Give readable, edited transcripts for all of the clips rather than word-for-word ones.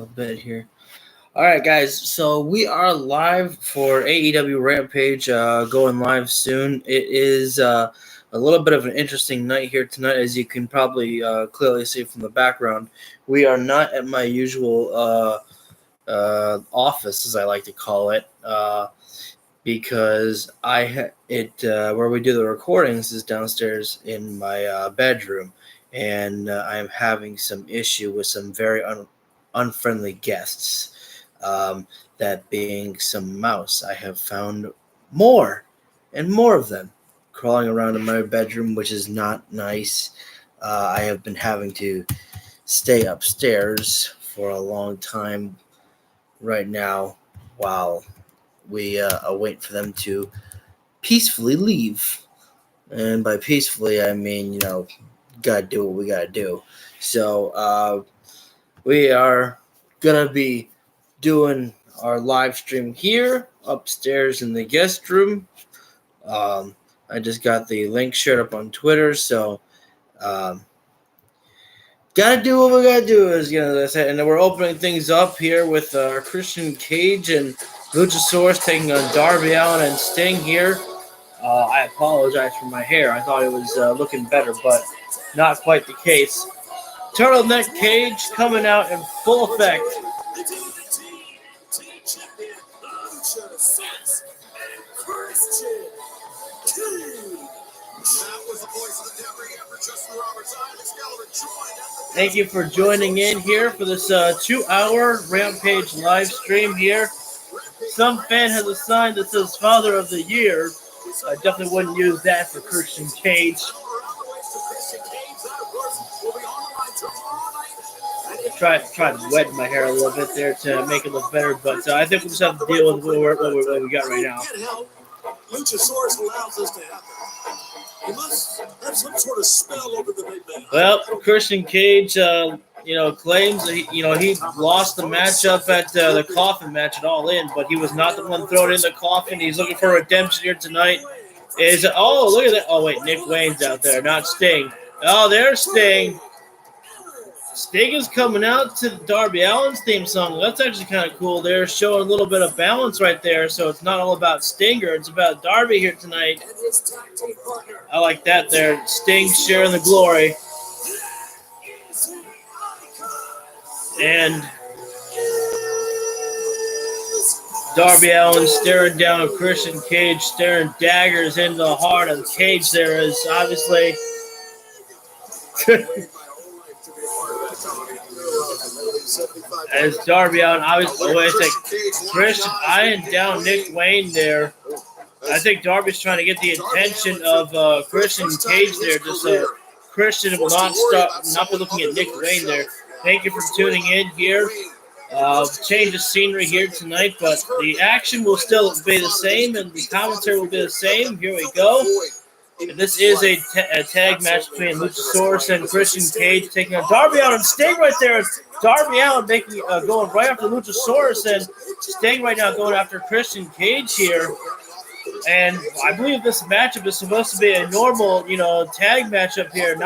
little bit here. All right, guys. So we are live for AEW Rampage, going live soon. It is a little bit of an interesting night here tonight, as you can probably clearly see from the background. We are not at my usual office, as I like to call it, because where we do the recordings is downstairs in my bedroom, and I'm having some issue with some very unfriendly guests. That being some mouse. I have found more and more of them crawling around in my bedroom, which is not nice. I have been having to stay upstairs for a long time right now while we wait for them to peacefully leave. And by peacefully, I mean, gotta do what we gotta do. So we are gonna be doing our live stream here upstairs in the guest room. I just got the link shared up on Twitter, so gotta do what we gotta do, as I said. And then we're opening things up here with Christian Cage and Luchasaurus taking on Darby Allin and Sting here. I apologize for my hair. I thought it was looking better, but not quite the case. Turtleneck Cage coming out in full effect. Thank you for joining in here for this 2-hour Rampage live stream here. Some fan has a sign that says Father of the Year. I definitely wouldn't use that for Christian Cage. Try to wet my hair a little bit there to make it look better, but I think we'll just have to deal with what we got right now. Luchasaurus allows this to happen. He must have some sort of spell over the big man. Well, Christian Cage, claims that he lost the matchup at the Coffin match at All In, but he was not the one thrown in the coffin. He's looking for redemption here tonight. Look at that! Oh wait, Nick Wayne's out there, not Sting. Oh, there's Sting. Sting is coming out to Darby Allin's theme song. That's actually kind of cool. They're showing a little bit of balance right there, so it's not all about Stinger. It's about Darby here tonight. I like that there. Sting sharing the glory. And Darby Allin staring down Christian Cage, staring daggers into the heart of Cage there is obviously... As Darby Allin, obviously, Christian eyeing down Nick Wayne there. I think Darby's trying to get the attention of Christian Cage there, just so Christian will not be looking at Nick Wayne there. Thank you for tuning in here. Change of scenery here tonight, but the action will still be the same, and the commentary will be the same. Here we go. And this is a tag match between Luchasaurus and Christian Cage taking on Darby Allin and Sting right there. Darby Allin going right after Luchasaurus, and Sting right now going after Christian Cage here. And I believe this matchup is supposed to be a normal, tag matchup here.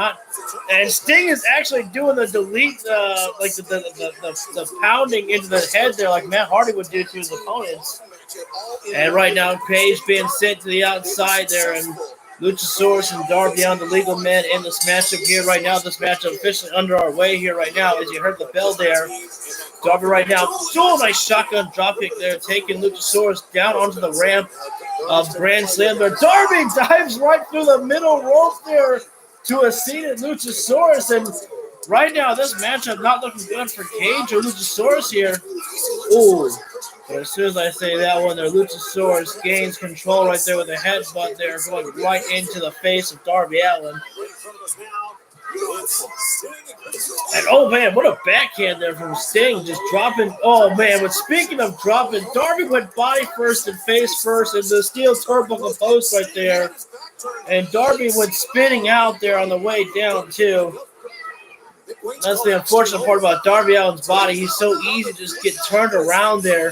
And Sting is actually doing the delete, like the pounding into the head there, like Matt Hardy would do to his opponents. And right now, Cage being sent to the outside there, and Luchasaurus and Darby Allin, the legal men, in this matchup here right now. This matchup officially under our way here right now, as you heard the bell there. Darby right now, nice shotgun dropkick there, taking Luchasaurus down onto the ramp of Grand Slam there. Darby dives right through the middle rope there to a seated Luchasaurus, and right now this matchup not looking good for Cage or Luchasaurus here. Ooh. But as soon as I say that one there, Luchasaurus gains control right there with a headbutt there, going right into the face of Darby Allin. And oh man, what a backhand there from Sting, just dropping. Oh man, but speaking of dropping, Darby went body first and face first into the steel turnbuckle post right there. And Darby went spinning out there on the way down too. That's the unfortunate part about Darby Allin's body. He's so easy to just get turned around there.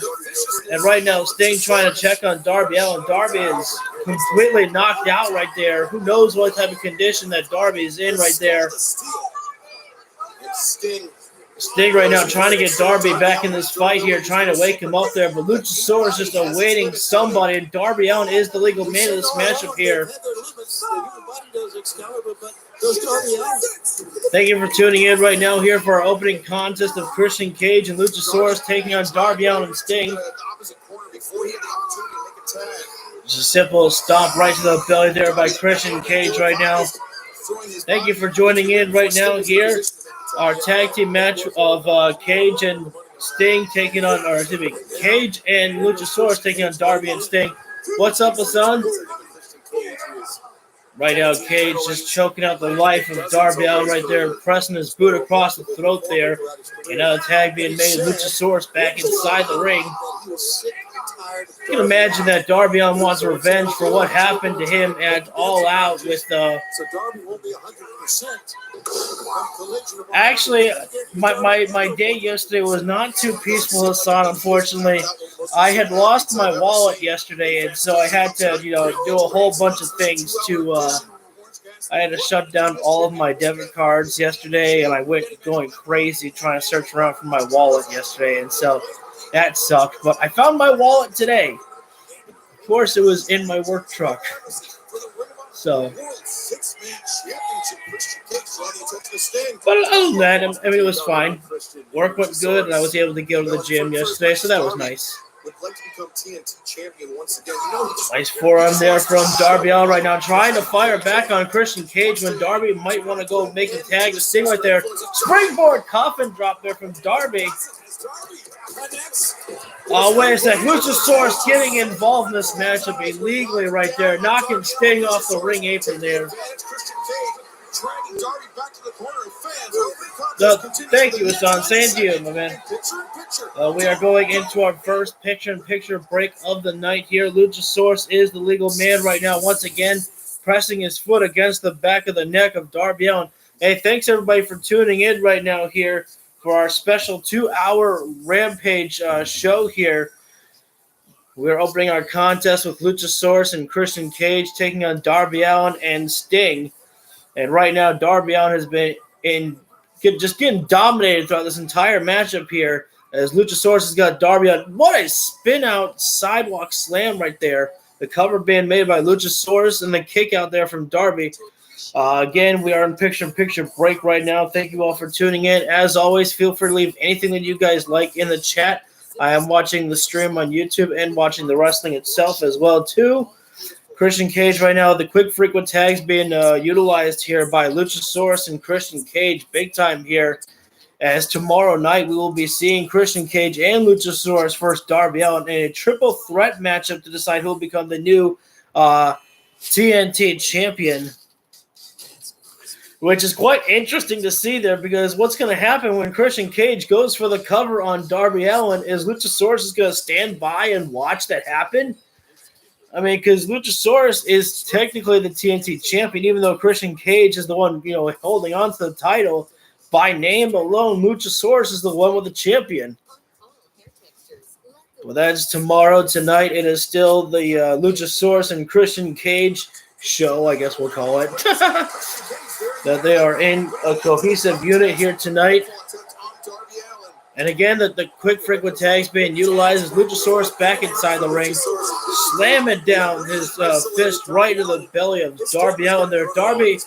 And right now, Sting trying to check on Darby Allin. Darby is completely knocked out right there. Who knows what type of condition that Darby is in right there. Sting Sting right now trying to get Darby back in this fight here, trying to wake him up there, but Luchasaurus just awaiting somebody, and Darby Allin is the legal man of this matchup here. Thank you for tuning in right now here for our opening contest of Christian Cage and Luchasaurus taking on Darby Allin and Sting. Just a simple stomp right to the belly there by Christian Cage right now. Thank you for joining in right now here. Our tag team match of Cage and Sting taking on, or excuse me, Cage and Luchasaurus taking on Darby and Sting. What's up, Hassan? Right now, Cage just choking out the life of Darby Allin right there, pressing his boot across the throat there. And now a tag being made, Luchasaurus back inside the ring. You can imagine that Darby Allin wants revenge for what happened to him at All Out with Actually, my day yesterday was not too peaceful, Hassan, unfortunately. I had lost my wallet yesterday, and so I had to, do a whole bunch of things I had to shut down all of my debit cards yesterday, and I went going crazy trying to search around for my wallet yesterday, and so that sucked. But I found my wallet today. Of course, it was in my work truck. So, but other than that, I mean, it was fine. Work went good, and I was able to go to the gym yesterday, so that was nice. Nice forearm there from Darby Allin right now, trying to fire back on Christian Cage when Darby might want to go make a tag. The Sting right there. Springboard coffin drop there from Darby. Wait a sec. Luchasaurus getting involved in this matchup illegally right there, knocking Sting off the ring apron there. Thank you, Hassan. Same to you, my man. We are going into our first picture-in-picture break of the night here. Luchasaurus is the legal man right now, once again, pressing his foot against the back of the neck of Darby Allin. Hey, thanks everybody for tuning in right now here for our special 2-hour Rampage show here. We're opening our contest with Luchasaurus and Christian Cage taking on Darby Allin and Sting. And right now, Darby Allin has been just getting dominated throughout this entire matchup here as Luchasaurus has got Darby Allin. What a spin-out sidewalk slam right there. The cover being made by Luchasaurus and the kick out there from Darby. Again, we are in picture-in-picture break right now. Thank you all for tuning in. As always, feel free to leave anything that you guys like in the chat. I am watching the stream on YouTube and watching the wrestling itself as well, too. Christian Cage right now, the quick frequent tags being utilized here by Luchasaurus and Christian Cage big time here. As tomorrow night we will be seeing Christian Cage and Luchasaurus versus Darby Allin in a triple threat matchup to decide who will become the new TNT champion. Which is quite interesting to see there because what's going to happen when Christian Cage goes for the cover on Darby Allin is Luchasaurus is going to stand by and watch that happen. I mean, because Luchasaurus is technically the TNT champion, even though Christian Cage is the one, holding on to the title. By name alone, Luchasaurus is the one with the champion. Well, that is tomorrow. Tonight, it is still the Luchasaurus and Christian Cage show, I guess we'll call it. That they are in a cohesive unit here tonight. And again, the quick frequent tags being utilized as Luchasaurus back inside the ring, slamming down his fist right to the belly of Darby Allin there. Darby,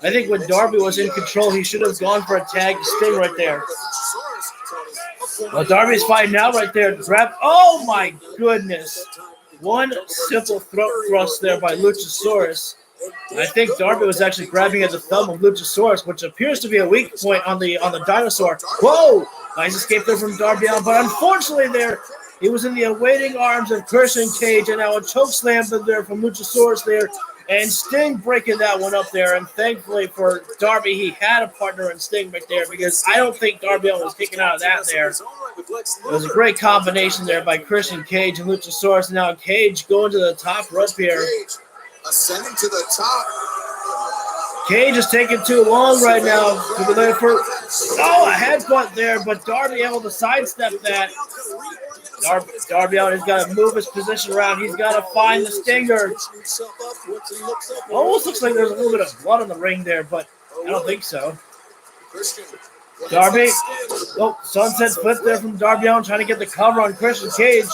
I think when Darby was in control, he should have gone for a tag Sting right there. Well, Darby's fighting now right there. Grab. Oh my goodness. One simple throat thrust there by Luchasaurus. I think Darby was actually grabbing at the thumb of Luchasaurus, which appears to be a weak point on the dinosaur. Whoa! Nice escape there from Darby Allin, but unfortunately there, he was in the awaiting arms of Christian Cage, and now a choke slam there from Luchasaurus there, and Sting breaking that one up there, and thankfully for Darby, he had a partner in Sting right there, because I don't think Darby Allin was kicking out of that there. It was a great combination there by Christian Cage and Luchasaurus, and now Cage going to the top rope here. Ascending to the top. Cage is taking too long right now to be there for. Oh, a headbutt there, but Darby able to sidestep that. Darby Allin has got to move his position around. He's got to find the stinger. Almost looks like there's a little bit of blood on the ring there, but I don't think so. Darby. Oh, sunset flip there from Darby Allin trying to get the cover on Christian Cage.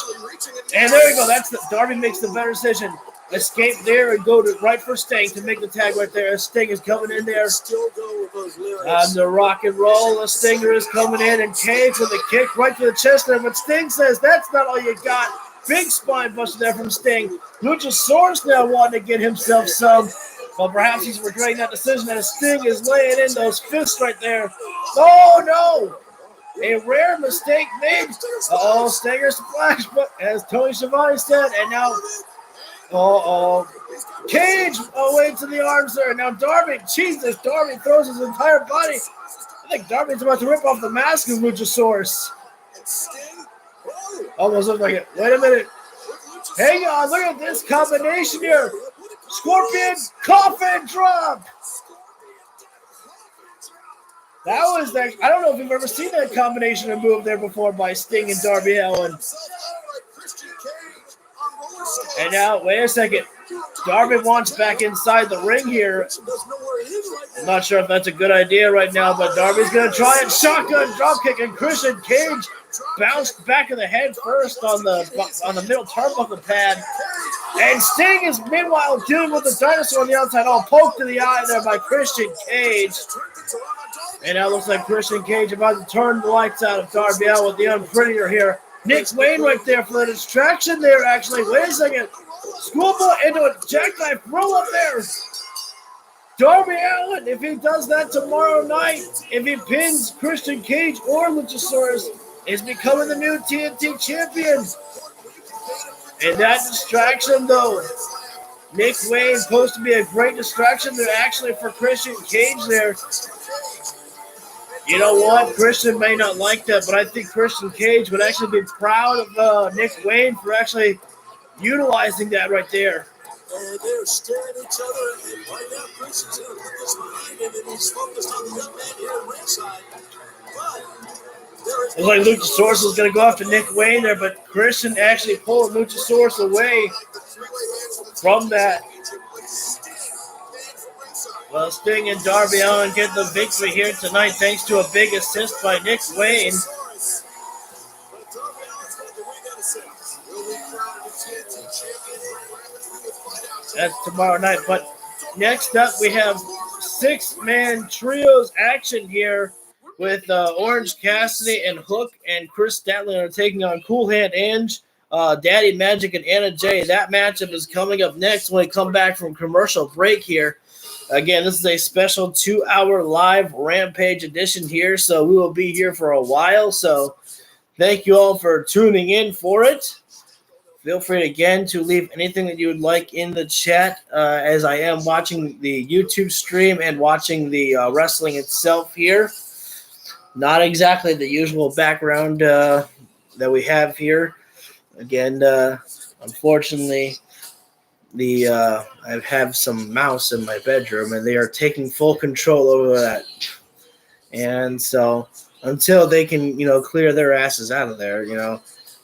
And there you go. Darby makes the better decision. Escape there and go right for Sting to make the tag right there. Sting is coming in there. On the rock and roll, the Stinger is coming in, and Cage with a kick right to the chest there. But Sting says, that's not all you got. Big spine buster there from Sting. Luchasaurus now wanting to get himself some. But perhaps he's regretting that decision as Sting is laying in those fists right there. Oh, no. A rare mistake made. Uh-oh, Stinger splash, but as Tony Schiavone said, and now, Cage away to the arms there. Now Darby, Jesus, Darby throws his entire body. I think Darby's about to rip off the mask of Luchasaurus. Almost looks like it. Wait a minute. Hang on, look at this combination here. Scorpion Coffin Drop. That was that. I don't know if you've ever seen that combination of move there before by Sting and Darby Allin. And now, wait a second. Darby wants back inside the ring here. I'm not sure if that's a good idea right now, but Darby's going to try it. Shotgun dropkick, and Christian Cage bounced back of the head first on the middle turnbuckle pad. And Sting is meanwhile dealing with the dinosaur on the outside, all poked in the eye there by Christian Cage. And now it looks like Christian Cage about to turn the lights out of Darby Allin with the unprettier here. Nick Wayne right there for the distraction there, actually. Wait a second. Schoolboy into a jackknife roll up there. Darby Allin, if he does that tomorrow night, if he pins Christian Cage or Luchasaurus, is becoming the new TNT champion. And that distraction, though, Nick Wayne supposed to be a great distraction there, actually, for Christian Cage there. You know what? Christian may not like that, but I think Christian Cage would actually be proud of Nick Wayne for actually utilizing that right there. And they're staring at each other, and right now Christian's going to put this behind him, and he's focused on the young man here at ringside. Looks like Luchasaurus is going to go after Nick Wayne there, but Christian actually pulled Luchasaurus away from that. Well, Sting and Darby Allin get the victory here tonight thanks to a big assist by Nick Wayne. That's tomorrow night. But next up, we have six-man trios action here with Orange Cassidy and Hook and Chris Statlander taking on Cool Hand Ange, Daddy Magic, and Anna Jay. That matchup is coming up next when we come back from commercial break here. Again, this is a special 2-hour live Rampage edition here, so we will be here for a while. So thank you all for tuning in for it. Feel free again to leave anything that you would like in the chat as I am watching the YouTube stream and watching the wrestling itself here. Not exactly the usual background that we have here. Again, unfortunately, I have some mouse in my bedroom, and they are taking full control over that. And so until they can, clear their asses out of there,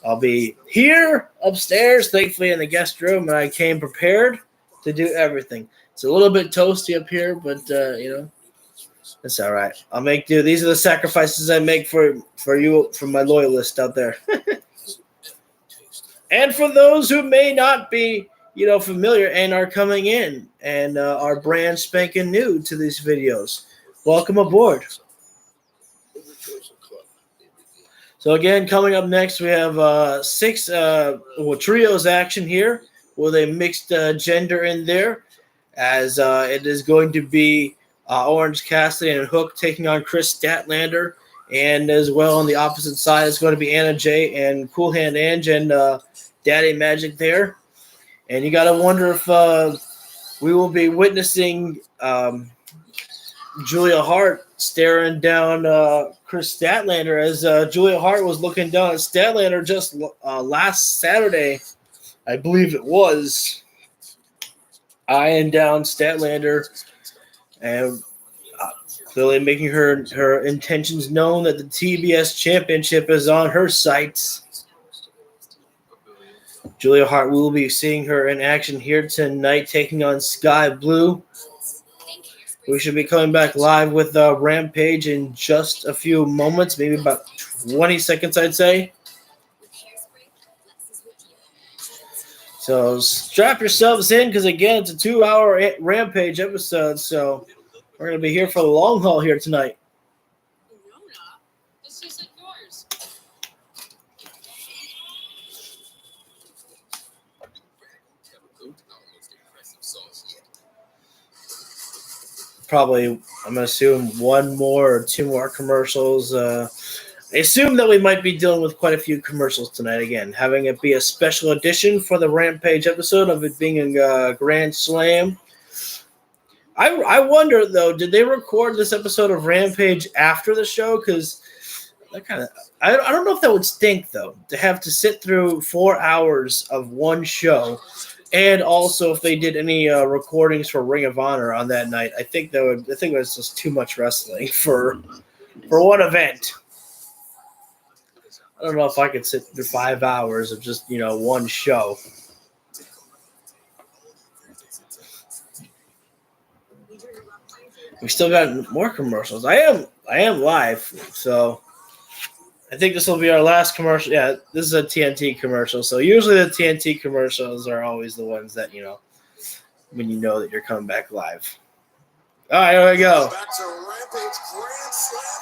I'll be here upstairs, thankfully in the guest room, and I came prepared to do everything. It's a little bit toasty up here, but it's all right. I'll make do. These are the sacrifices I make for you, for my loyalists out there. And for those who may not be, familiar and are coming in and are brand spanking new to these videos, welcome aboard. So again, coming up next, we have six trios action here with a mixed gender in there, as it is going to be Orange Cassidy and Hook taking on Chris Statlander, and as well on the opposite side is going to be Anna Jay and Cool Hand Ange and Daddy Magic there. And you got to wonder if we will be witnessing Julia Hart staring down Chris Statlander, as Julia Hart was looking down at Statlander just last Saturday, I believe it was, eyeing down Statlander and clearly making her intentions known that the TBS Championship is on her sights. Julia Hart, we will be seeing her in action here tonight, taking on Sky Blue. We should be coming back live with Rampage in just a few moments, maybe about 20 seconds, I'd say. So strap yourselves in because, again, it's a 2-hour Rampage episode, so we're going to be here for the long haul here tonight. Probably, I'm going to assume, one more or two more commercials. I assume that we might be dealing with quite a few commercials tonight again, having it be a special edition for the Rampage episode of it being a Grand Slam. I wonder, though, did they record this episode of Rampage after the show? Because that kind of, I don't know if that would stink, though, to have to sit through 4 hours of one show. And also, if they did any recordings for Ring of Honor on that night, I think it was just too much wrestling for one event. I don't know if I could sit through 5 hours of just one show. We still got more commercials. I am live, so I think this will be our last commercial. Yeah, this is a TNT commercial. So usually the TNT commercials are always the ones that, when you know that you're coming back live. All right, here we go.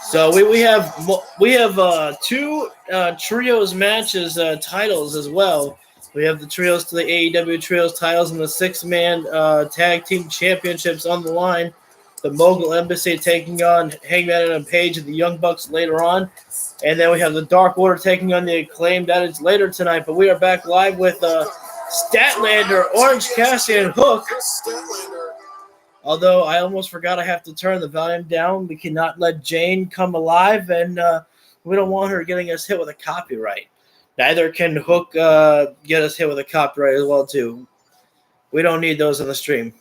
So we have two trios matches titles as well. We have the trios to the AEW trios titles and the 6-man tag team championships on the line. The Mogul Embassy taking on Hangman and Page and the Young Bucks later on. And then we have the Dark Order taking on the Acclaimed. That is later tonight. But we are back live with Statlander, Orange Cassidy, and Hook. Although I almost forgot I have to turn the volume down. We cannot let Jane come alive, and we don't want her getting us hit with a copyright. Neither can Hook get us hit with a copyright as well, too. We don't need those on the stream.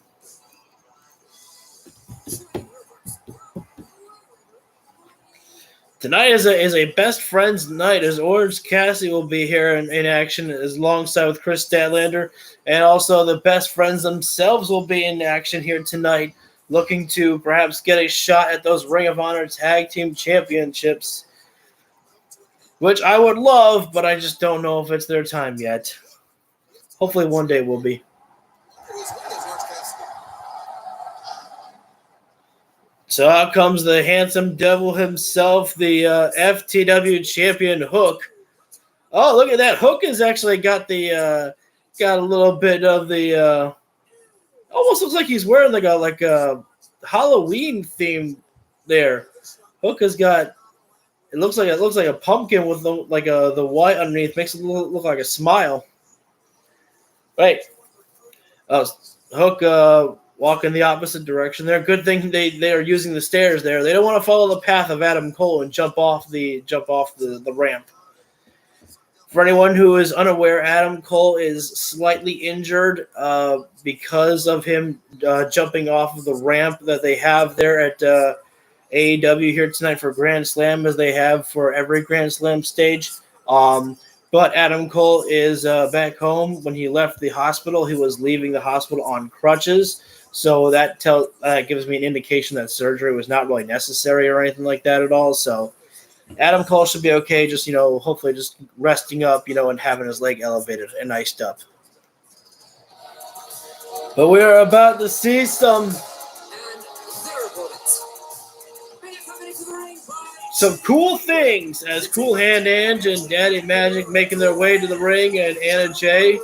Tonight is a best friends night as Orange Cassidy will be here in action alongside with Chris Statlander, and also the best friends themselves will be in action here tonight, looking to perhaps get a shot at those Ring of Honor Tag Team Championships, which I would love, but I just don't know if it's their time yet. Hopefully one day will be. So out comes the handsome devil himself, the FTW champion Hook. Oh, look at that! Hook has actually got a little bit of the almost looks like he's wearing like a Halloween theme there. Hook has got it looks like a pumpkin with the white underneath, makes it look like a smile. Right. Hook walking the opposite direction there. Good thing they are using the stairs there. They don't want to follow the path of Adam Cole and jump off the ramp. For anyone who is unaware, Adam Cole is slightly injured because of him jumping off of the ramp that they have there at AEW here tonight for Grand Slam, as they have for every Grand Slam stage. But Adam Cole is back home. When he left the hospital, he was leaving the hospital on crutches. So that gives me an indication that surgery was not really necessary or anything like that at all. So Adam Cole should be okay, just, hopefully just resting up, and having his leg elevated and iced up. But we are about to see some cool things as Cool Hand Ange and Daddy Magic making their way to the ring, and Anna Jay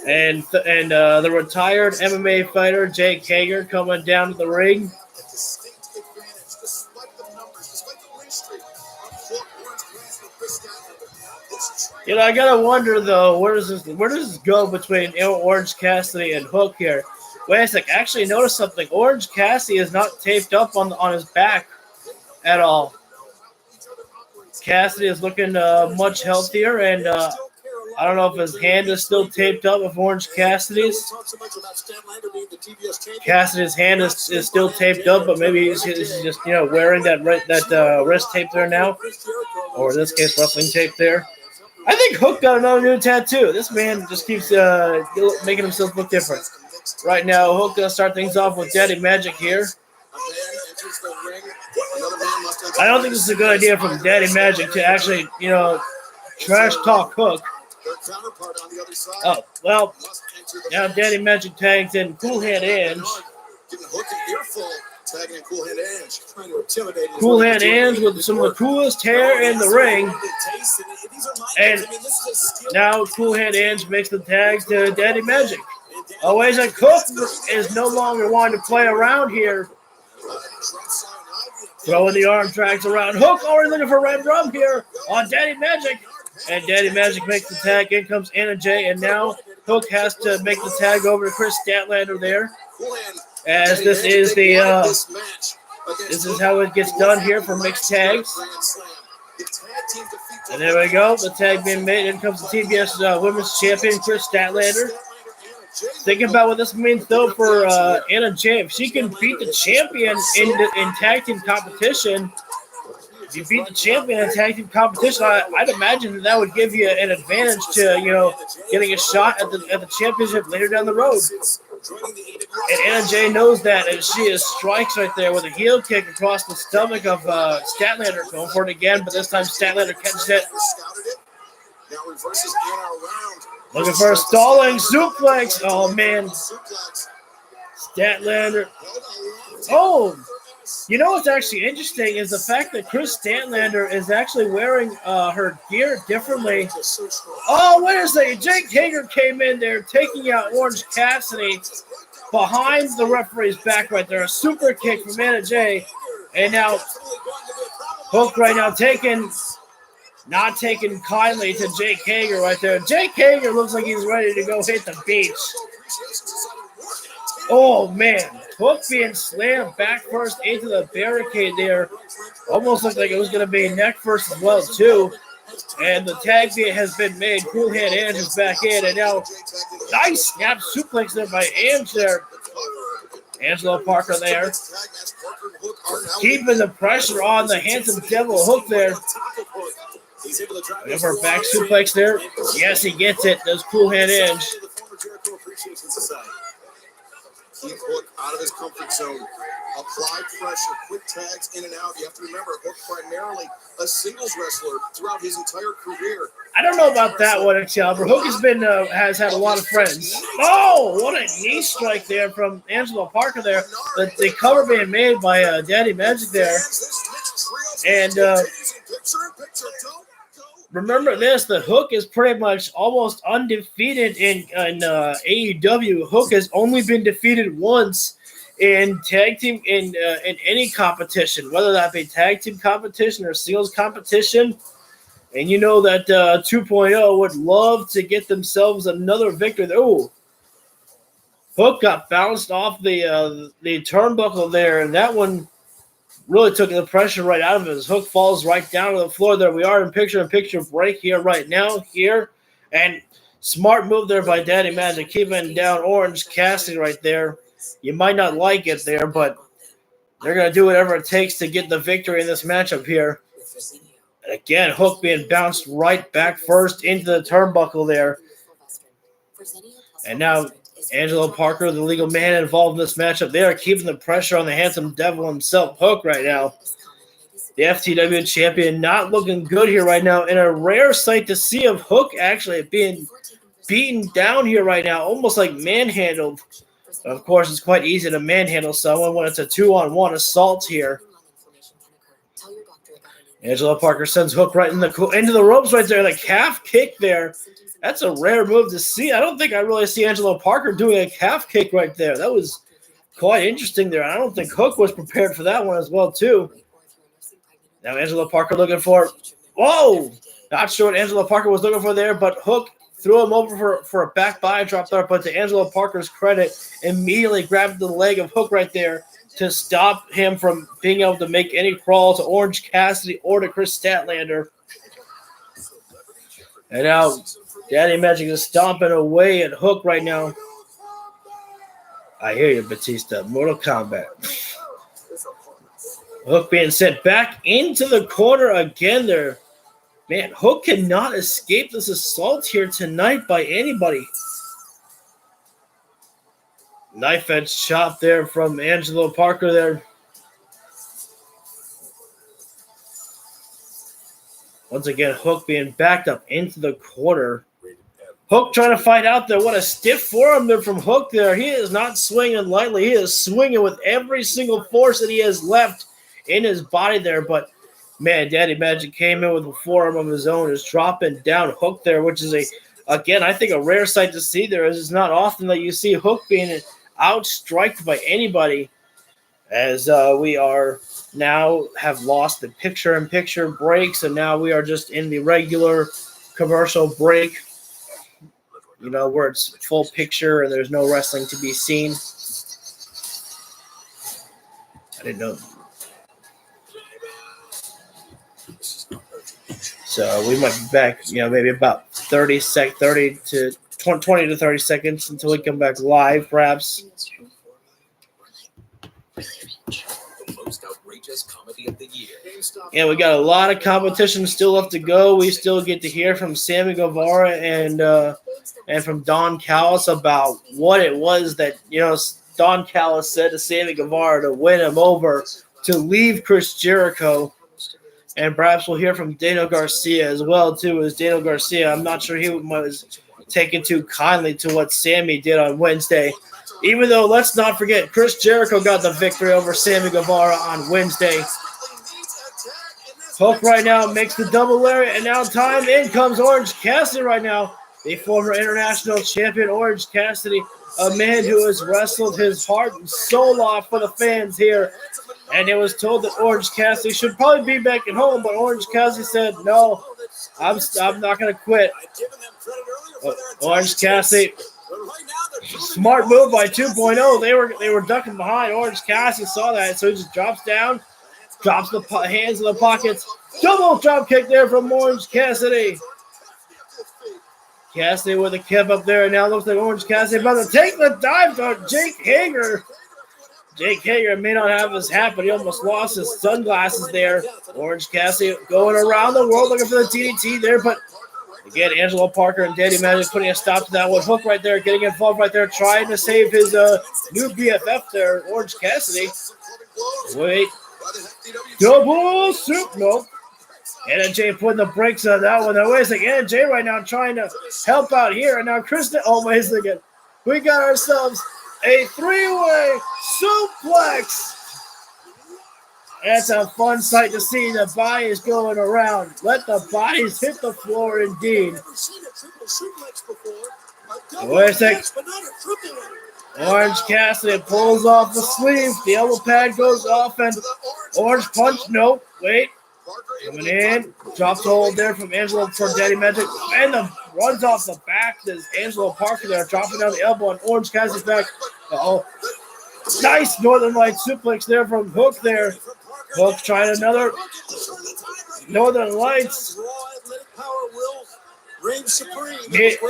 and the retired MMA fighter Jake Hager coming down to the ring. I gotta wonder though, where does this go between Orange Cassidy and Hook here? Wait a sec. Actually, notice something. Orange Cassidy is not taped up on his back at all. Cassidy is looking much healthier, and I don't know if his hand is still taped up with Orange Cassidy's. Cassidy's hand is still taped up, but maybe he's just wearing that wrist tape there now, or in this case wrestling tape there. I think Hook got another new tattoo. This man just keeps making himself look different. right now. Hook gonna start things off with Daddy Magic here. I don't think this is a good idea from Daddy Magic to actually, trash talk Hook. Oh, well, now Daddy Magic tags in Cool Hand Ange. Cool Hand Ange with some of the coolest hair in the ring. And now Cool Hand Ange makes the tags to Daddy Magic. Always like Hook is no longer wanting to play around here. Throwing the arm drags around. Hook already looking for Red Rum here on Daddy Magic. And Daddy Magic makes the tag. In comes Anna Jay. And now Hook has to make the tag over to Chris Statlander there. As this is this is how it gets done here for mixed tags. And there we go. The tag being made. In comes the TBS Women's Champion, Chris Statlander. Thinking about what this means, though, for Anna Jay. If she can beat the champion in tag team competition, if you beat the champion in tag team competition, I'd imagine that would give you an advantage to, getting a shot at the championship later down the road. And Anna Jay knows that, and she is strikes right there with a heel kick across the stomach of Statlander. Going for it again, but this time Statlander catches it. Looking for a stalling suplex. Oh, man. Statlander. Oh, what's actually interesting is the fact that Chris Statlander is actually wearing her gear differently. Oh, wait a second. Jake Hager came in there taking out Orange Cassidy behind the referee's back right there. A super kick from Anna Jay. And now Hook right now not taking kindly to Jake Hager right there. Jake Hager looks like he's ready to go hit the beach. Oh, man. Hook being slammed back first into the barricade there. Almost looked like it was going to be neck first as well, too. And the tag has been made. Cool Hand Ange is back in. And now, nice snap suplex there by Ange there. Angelo Parker there. Keeping the pressure on the handsome devil Hook there. Over back suplex there. Yes, he gets it. Does Cool Hand Ange. Keep Hook out of his comfort zone. Apply pressure. Quick tags in and out. You have to remember, Hook primarily a singles wrestler throughout his entire career. I don't know about that one, Excalibur. Hook has had a lot of friends. Oh, what a knee strike there from Angelo Parker there. The cover being made by Daddy Magic there. And remember this, the Hook is pretty much almost undefeated in AEW. Hook has only been defeated once in tag team in any competition, whether that be tag team competition or singles competition. And you know that 2.0 would love to get themselves another victory. Oh, Hook got bounced off the turnbuckle there, and that one really took the pressure right out of it. His Hook falls right down to the floor there. We are in picture-in-picture break here right now. And smart move there by Daddy Magic, keeping down Orange Cassidy right there. You might not like it there, but they're going to do whatever it takes to get the victory in this matchup here. And again, Hook being bounced right back first into the turnbuckle there. And now Angelo Parker, the legal man involved in this matchup, they are keeping the pressure on the handsome devil himself, Hook, right now. The FTW champion not looking good here right now. And a rare sight to see of Hook actually being beaten down here right now, almost like manhandled. Of course, it's quite easy to manhandle someone when it's a 2-on-1 assault here. Angelo Parker sends Hook right into the ropes right there. The calf kick there. That's a rare move to see. I don't think I really see Angelo Parker doing a calf kick right there. That was quite interesting there. I don't think Hook was prepared for that one as well, too. Now Angelo Parker looking for – whoa! Not sure what Angelo Parker was looking for there, but Hook threw him over for a back body drop there. But to Angelo Parker's credit, immediately grabbed the leg of Hook right there to stop him from being able to make any crawl to Orange Cassidy or to Chris Statlander. And now Daddy Magic is stomping away at Hook right now. I hear you, Batista. Mortal Kombat. Hook being sent back into the corner again there. Man, Hook cannot escape this assault here tonight by anybody. Knife edge chop there from Angelo Parker there. Once again, Hook being backed up into the corner. Hook trying to fight out there. What a stiff forearm there from Hook there. He is not swinging lightly. He is swinging with every single force that he has left in his body there. But, man, Daddy Magic came in with a forearm of his own. Is dropping down Hook there, which is, again, I think a rare sight to see there. It's not often that you see Hook being outstriked by anybody, as we are now have lost the picture-in-picture breaks, and now we are just in the regular commercial break, you know, where it's full picture and there's no wrestling to be seen. I didn't know. So we might be back, you know, maybe about 20 to 30 seconds until we come back live, perhaps. Comedy of the year. Yeah, we got a lot of competition still left to go. We still get to hear from Sammy Guevara and from Don Callis about what it was that, you know, Don Callis said to Sammy Guevara to win him over, to leave Chris Jericho. And perhaps we'll hear from Daniel Garcia as well, too, as Daniel Garcia. I'm not sure he was taken too kindly to what Sammy did on Wednesday. Even though, let's not forget, Chris Jericho got the victory over Sammy Guevara on Wednesday. Hook right now makes the double lariat, and now time in comes Orange Cassidy right now. The former international champion Orange Cassidy, a man who has wrestled his heart and soul off for the fans here. And it was told that Orange Cassidy should probably be back at home, but Orange Cassidy said, no, I'm not going to quit. Orange Cassidy, smart move by 2.0. They were ducking behind. Orange Cassidy saw that, so he just drops down, drops the hands in the pockets. Double drop kick there from Orange Cassidy. Cassidy with a kick up there, and now looks like Orange Cassidy about to take the dive to Jake Hager. Jake Hager may not have his hat, but he almost lost his sunglasses there. Orange Cassidy going around the world looking for the DDT there, but again, Angelo Parker and Daddy Magic putting a stop to that one. Hook right there, getting involved right there, trying to save his new BFF there, Orange Cassidy. Wait. Double soup. Nope. NJ putting the brakes on that one. Wait a second. NJ right now trying to help out here. And now Kristen. Oh, wait a second. We got ourselves a three-way suplex. That's a fun sight to see. The bodies going around. Let the bodies hit the floor indeed. Wait a second. Orange Cassidy pulls off the sleeve. The elbow pad goes off and Orange punch. Nope. Wait. Coming in. Drops hold there from Angelo for Daddy Magic. And the runs off the back. There's Angelo Parker there dropping down the elbow on Orange Cassidy's back. Uh-oh. Nice Northern Light suplex there from Hook there. Hook trying another Northern Lights.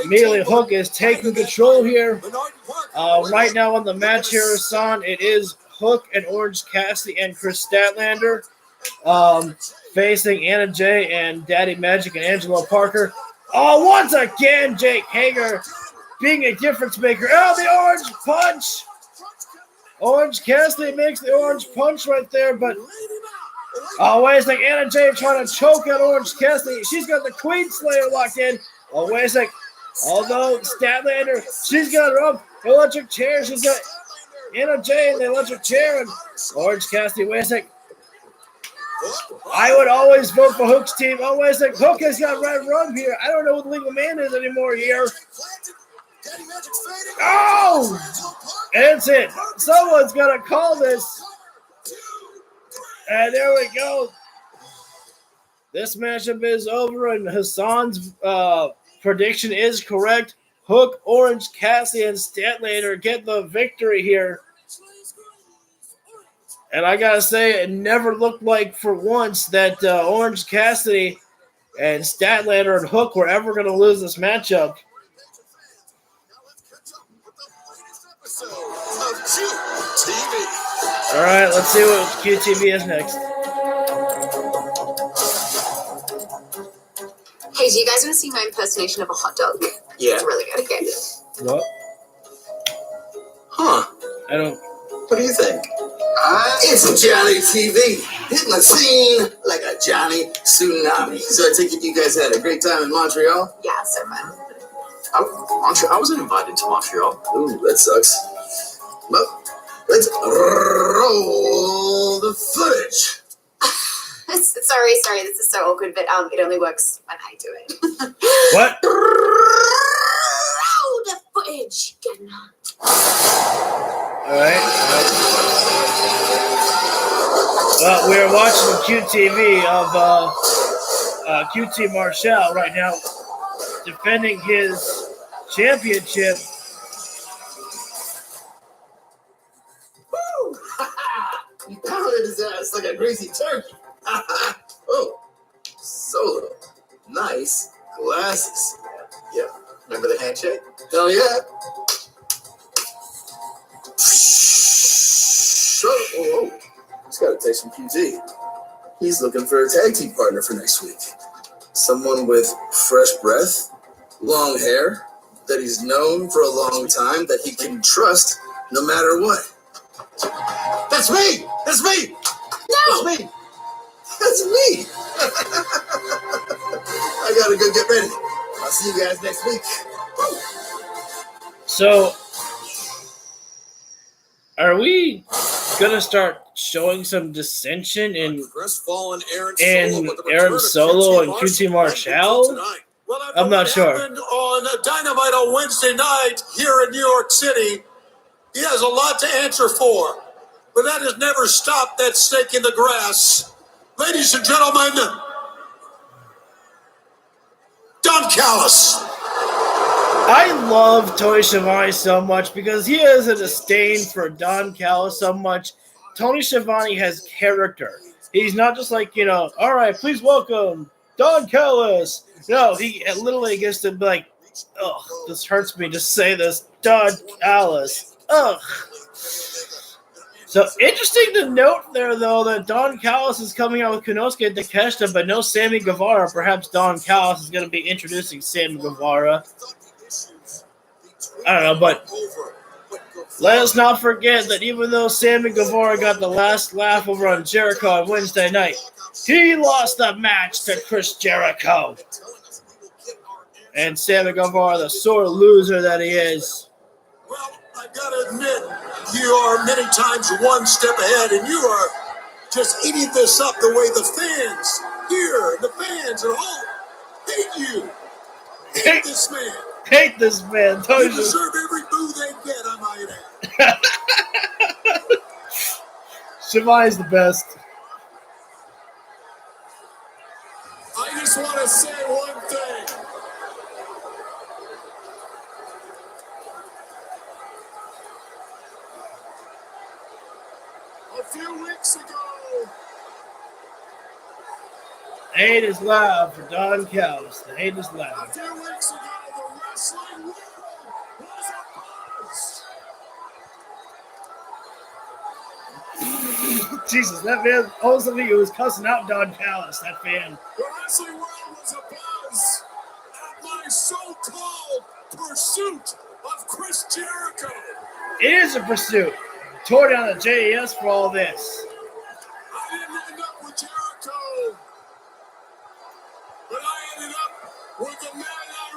Immediately Hook is taking control here. Right now on the match here, Hassan, it is Hook and Orange Cassidy and Chris Statlander facing Anna Jay and Daddy Magic and Angelo Parker. Oh, once again, Jake Hager being a difference maker. Oh, the orange punch. Orange Cassidy makes the orange punch right there, but wait a second. Anna Jay trying to choke out Orange Cassidy. She's got the Queen Slayer locked in. Oh, wait a second. Although Statlander, she's got her up. Electric chair. She's got Anna Jay in the electric chair. And Orange Cassidy, wait a second. I would always vote for Hook's team. Oh, wait a second. Hook has got red rum here. I don't know who the legal man is anymore here. Oh! That's it. Someone's got to call this. And there we go. This matchup is over, and Hassan's prediction is correct. Hook, Orange Cassidy, and Statlander get the victory here. And I got to say, it never looked like for once that Orange Cassidy and Statlander and Hook were ever going to lose this matchup. All right, let's see what QTV is next. Hey, do you guys want to see my impersonation of a hot dog? Yeah. It's really good. Okay. What? Huh. I don't. What do you think? It's Johnny TV, hitting the scene like a Johnny tsunami. So I take it you guys had a great time in Montreal? Yeah, so fun. I wasn't invited to Montreal. Ooh, that sucks. Well, let's roll the footage. Sorry, this is so awkward, but it only works when I do it. What? Roll the footage. All right. We're watching the QTV of QT Marshall right now, defending his championship. Woo! You pounded his ass like a greasy turkey. Oh, Solo. Nice glasses. Yeah. Remember the handshake? Hell yeah. Oh. He's got to take some QT. He's looking for a tag team partner for next week. Someone with fresh breath, long hair, that he's known for a long time, that he can trust no matter what. That's me! That's me! No! That's me! That's me! I gotta go get ready. I'll see you guys next week. So, are we gonna start showing some dissension in Aaron Solo and QT Marshall? Well, I'm not sure. Happened on Dynamite on Wednesday night here in New York City. He has a lot to answer for, but that has never stopped that snake in the grass. Ladies and gentlemen, Don Callis. I love Tony Schiavone so much because he has a disdain for Don Callis so much. Tony Schiavone has character. He's not just like, all right, please welcome Don Callis. No, he literally gets to be like, ugh, this hurts me to say this, Don Callis. Ugh. So interesting to note there, though, that Don Callis is coming out with Konosuke Takeshita, but no Sammy Guevara. Perhaps Don Callis is going to be introducing Sammy Guevara. I don't know, but let us not forget that even though Sammy Guevara got the last laugh over on Jericho on Wednesday night, he lost the match to Chris Jericho. And Sammy Guevara, the sore loser that he is. Well, I gotta admit, you are many times one step ahead, and you are just eating this up the way the fans here, the fans at home, hate you. Hate this man. Hate this man. You deserve every boo they get, I might add. Shivai's the best. I just want to say one thing. A few weeks ago, Hate is loud for Don Callis. The hate is a loud. few weeks ago, the wrestling world was a buzz. Jesus, that man, also he was cussing out Don Callis, that fan. The wrestling world was a buzz at my so-called pursuit of Chris Jericho. It is a pursuit. Tore down the JES for all this. I didn't end up with Jericho, but I ended up with the man I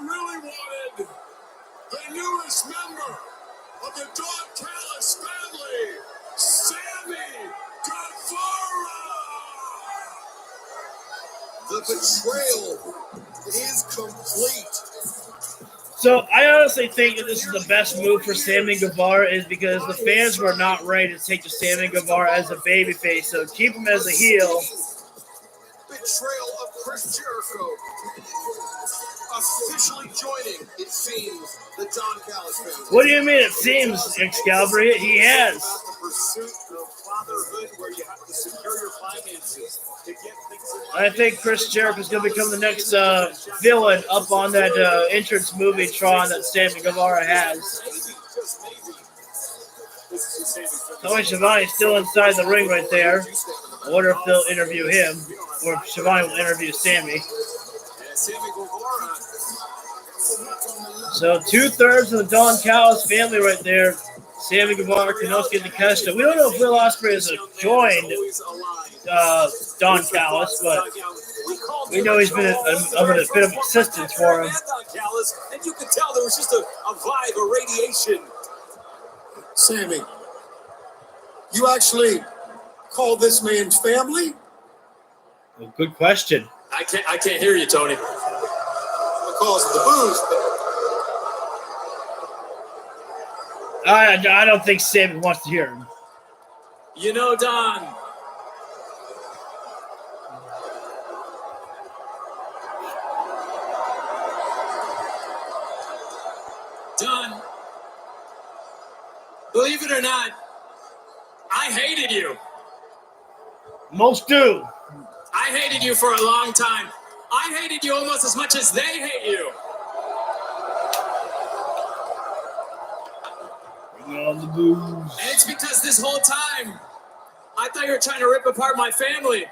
really wanted, the newest member of the Don Callis family, Sammy Guevara. The betrayal is complete. So I honestly think that this is the best move for Sammy Guevara is because the fans were not ready to take to Sammy Guevara as a babyface. So keep him as a heel. Betrayal of Chris Jericho. Officially joining, it seems, the Don Callis family. What do you mean it seems, Excalibur? He has. The pursuit of fatherhood where you have to secure your finances to get things in life. I think Chris Jericho is going to become the next villain up on that entrance movie Tron that Sammy Guevara has. Tony Schiavone is still inside the ring right there. I wonder if they'll interview him or if Schiavone will interview Sammy. So 2/3 of the Don Callis family right there Sammy Guevara, Kenosuke and Takeshita. We don't know if Will Ospreay has joined Don Callis, but we know he's been a bit of assistance for him. And you could tell there was just a vibe, a radiation. Sammy, you actually call this man's family? Well, good question. I can't hear you, Tony. Because of the booze. I don't think Sammy wants to hear him. You know, Don. Don, believe it or not, I hated you. Most do. I hated you for a long time. I hated you almost as much as they hate you. Bring on the booze. And it's because this whole time, I thought you were trying to rip apart my family.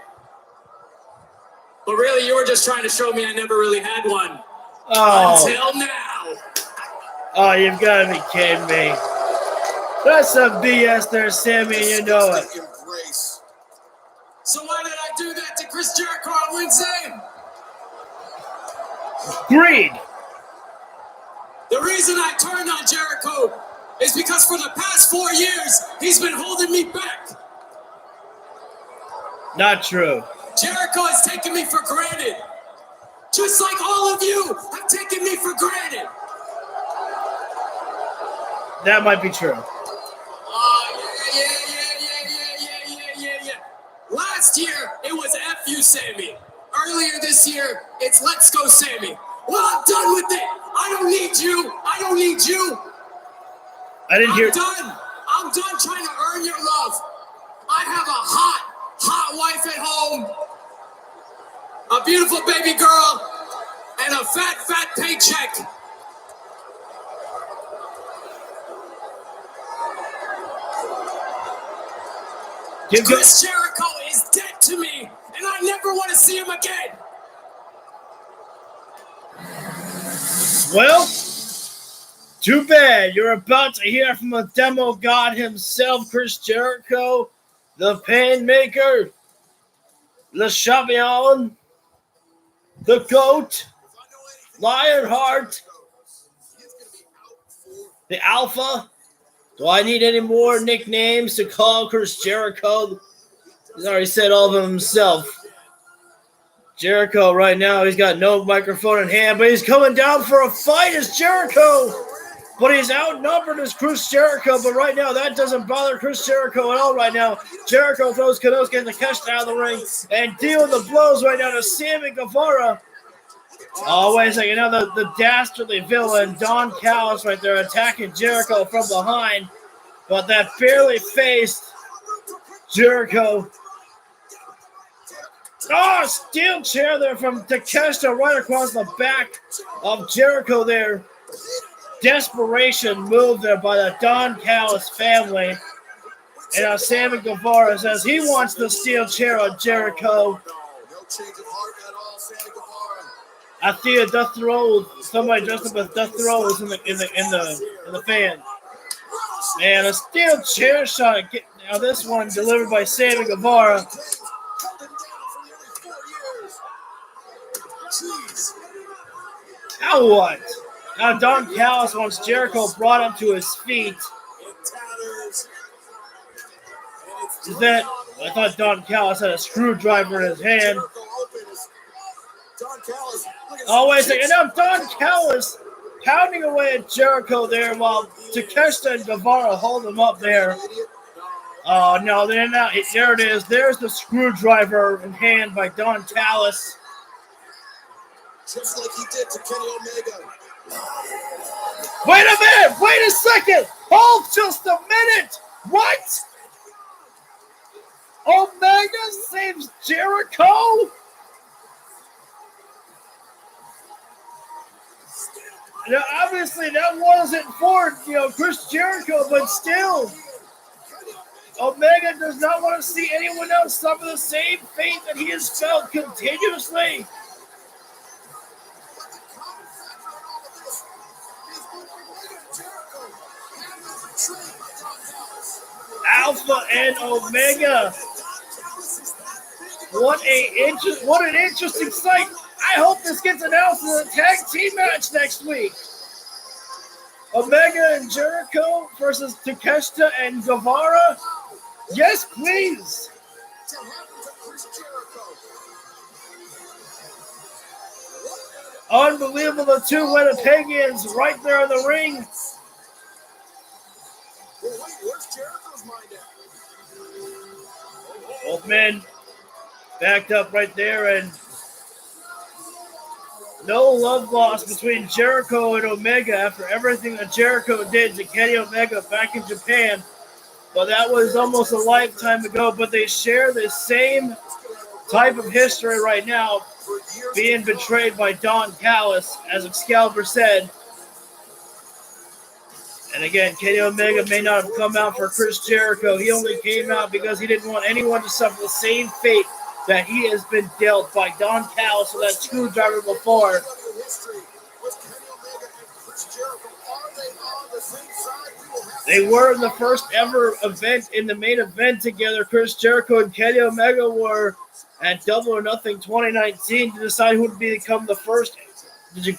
But really, you were just trying to show me I never really had one. Oh. Until now. Oh, you've got to be kidding me. That's some BS there, Sammy, and you know it. So why did I do that to Chris Jericho on Wednesday? Greed. The reason I turned on Jericho is because for the past 4 years, he's been holding me back. Not true. Jericho has taken me for granted. Just like all of you have taken me for granted. That might be true. Yeah. Last year, it was F you, Sammy. Earlier this year, it's Let's Go, Sammy. Well, I'm done with it. I don't need you. I don't need you. I didn't hear. I'm done trying to earn your love. I have a hot wife at home, a beautiful baby girl, and a fat paycheck. Chris Jericho is dead to me, and I never want to see him again. Well, too bad. You're about to hear from a demo god himself, Chris Jericho, the Painmaker, Le Champion, the GOAT, Lionheart, the Alpha. Do I need any more nicknames to call Chris Jericho? He's already said all of them himself. Jericho right now, he's got no microphone in hand, but he's coming down for a fight as Jericho. But he's outnumbered as Chris Jericho, but right now that doesn't bother Chris Jericho at all right now. Jericho throws Kenosuke and Takeshita out of the ring and dealing the blows right now to Sammy Guevara. Oh, wait a second. Now the dastardly villain, Don Callis, right there attacking Jericho from behind. But that barely faced Jericho. Oh, steel chair there from Takeshita right across the back of Jericho there. Desperation move there by the Don Callis family. And now Sammy Guevara says he wants the steel chair on Jericho. I see a death throw. Somebody dressed up as death throws in the fan. And a steel chair shot. Now this one delivered by Sammy Guevara. Now what? Now Don Callis wants Jericho brought up to his feet. Is that? I thought Don Callis had a screwdriver in his hand. Oh, wait a second. Now Don Callis pounding away at Jericho there while Takeshita and Guevara hold him up there. Oh, no, they're not. There it is. There's the screwdriver in hand by Don Callis. Just like he did to Kenny Omega. Wait a minute! Wait a second! Hold just a minute! What? Omega saves Jericho? Now, obviously, that wasn't for, Chris Jericho, but still, Omega does not want to see anyone else suffer the same fate that he has felt continuously. Jericho Alpha and Omega. What an interesting sight. I hope this gets announced in a tag team match next week. Omega and Jericho versus Takeshita and Guevara. Yes, please. Unbelievable, the two Winnipegians right there in the ring. Both men backed up right there, and no love lost between Jericho and Omega after everything that Jericho did to Kenny Omega back in Japan. But that was almost a lifetime ago, but they share the same type of history right now, being betrayed by Don Callis, as Excalibur said. And again, Kenny Omega may not have come out for Chris Jericho. He only came out because he didn't want anyone to suffer the same fate that he has been dealt by Don Callis with that screwdriver before. They were in the first ever event in the main event together. Chris Jericho and Kenny Omega were at Double or Nothing 2019 to decide who would become the first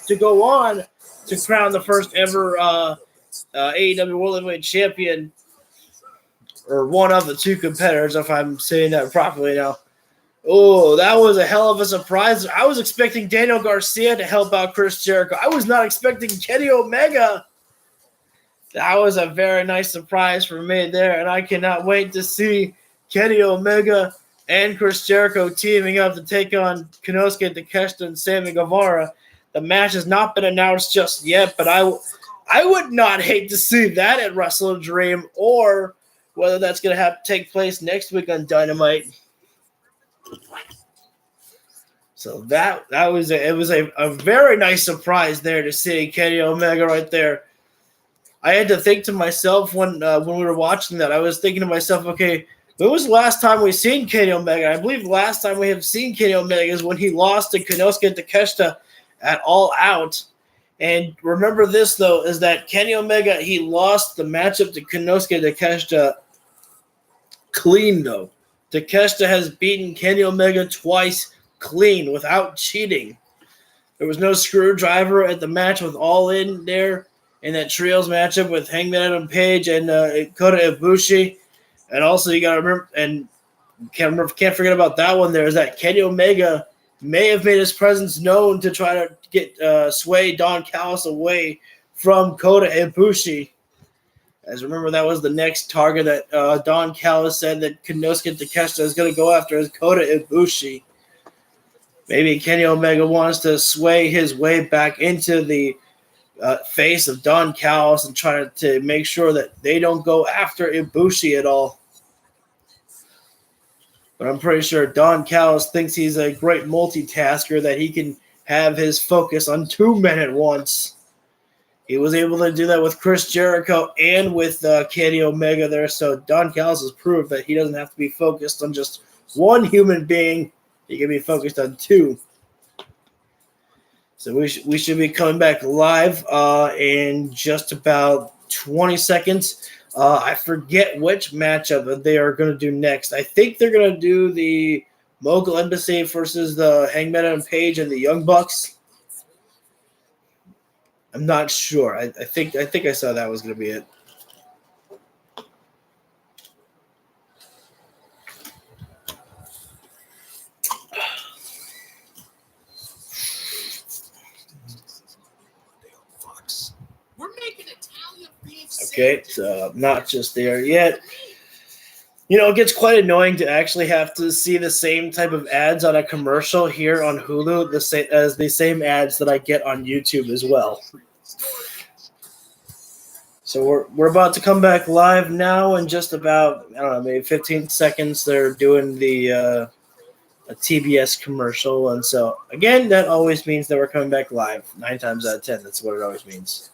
to go on to crown the first ever AEW World Heavyweight Champion, or one of the two competitors, if I'm saying that properly now. Oh, that was a hell of a surprise. I was expecting Daniel Garcia to help out Chris Jericho. I was not expecting Kenny Omega. That was a very nice surprise for me there, and I cannot wait to see Kenny Omega and Chris Jericho teaming up to take on Konosuke Takeshita and Sammy Guevara. The match has not been announced just yet, but I would not hate to see that at Wrestle Dream, or whether that's going to have to take place next week on Dynamite. So that was a very nice surprise there to see Kenny Omega right there. I had to think to myself when we were watching that. I was thinking to myself, okay, when was the last time we seen Kenny Omega? I believe the last time we have seen Kenny Omega is when he lost to Konosuke Takeshita at All Out. And remember this, though, is that Kenny Omega, he lost the matchup to Konosuke Takeshita clean, though. Takeshita has beaten Kenny Omega twice clean without cheating. There was no screwdriver at the match with All In there in that trios matchup with Hangman Adam Page and Kota Ibushi. And also you got to remember, and can't forget about that one there, is that Kenny Omega may have made his presence known to try to get sway Don Callis away from Kota Ibushi. As remember, that was the next target that Don Callis said that Konosuke Takeshita is going to go after is Kota Ibushi. Maybe Kenny Omega wants to sway his way back into the face of Don Callis and try to make sure that they don't go after Ibushi at all. But I'm pretty sure Don Callis thinks he's a great multitasker, that he can have his focus on two men at once. He was able to do that with Chris Jericho and with Kenny Omega there, so Don Callis has proved that he doesn't have to be focused on just one human being. He can be focused on two. So we should be coming back live in just about 20 seconds. I forget which matchup they are going to do next. I think they're going to do the Mogul Embassy versus the Hangman and Page and the Young Bucks. I'm not sure. I think I saw that was going to be it. Okay, so not just there yet. You know, it gets quite annoying to actually have to see the same type of ads on a commercial here on Hulu as the same ads that I get on YouTube as well. So we're about to come back live now in just about, I don't know, maybe 15 seconds. They're doing the a TBS commercial. And so, again, that always means that we're coming back live. 9 times out of 10, that's what it always means.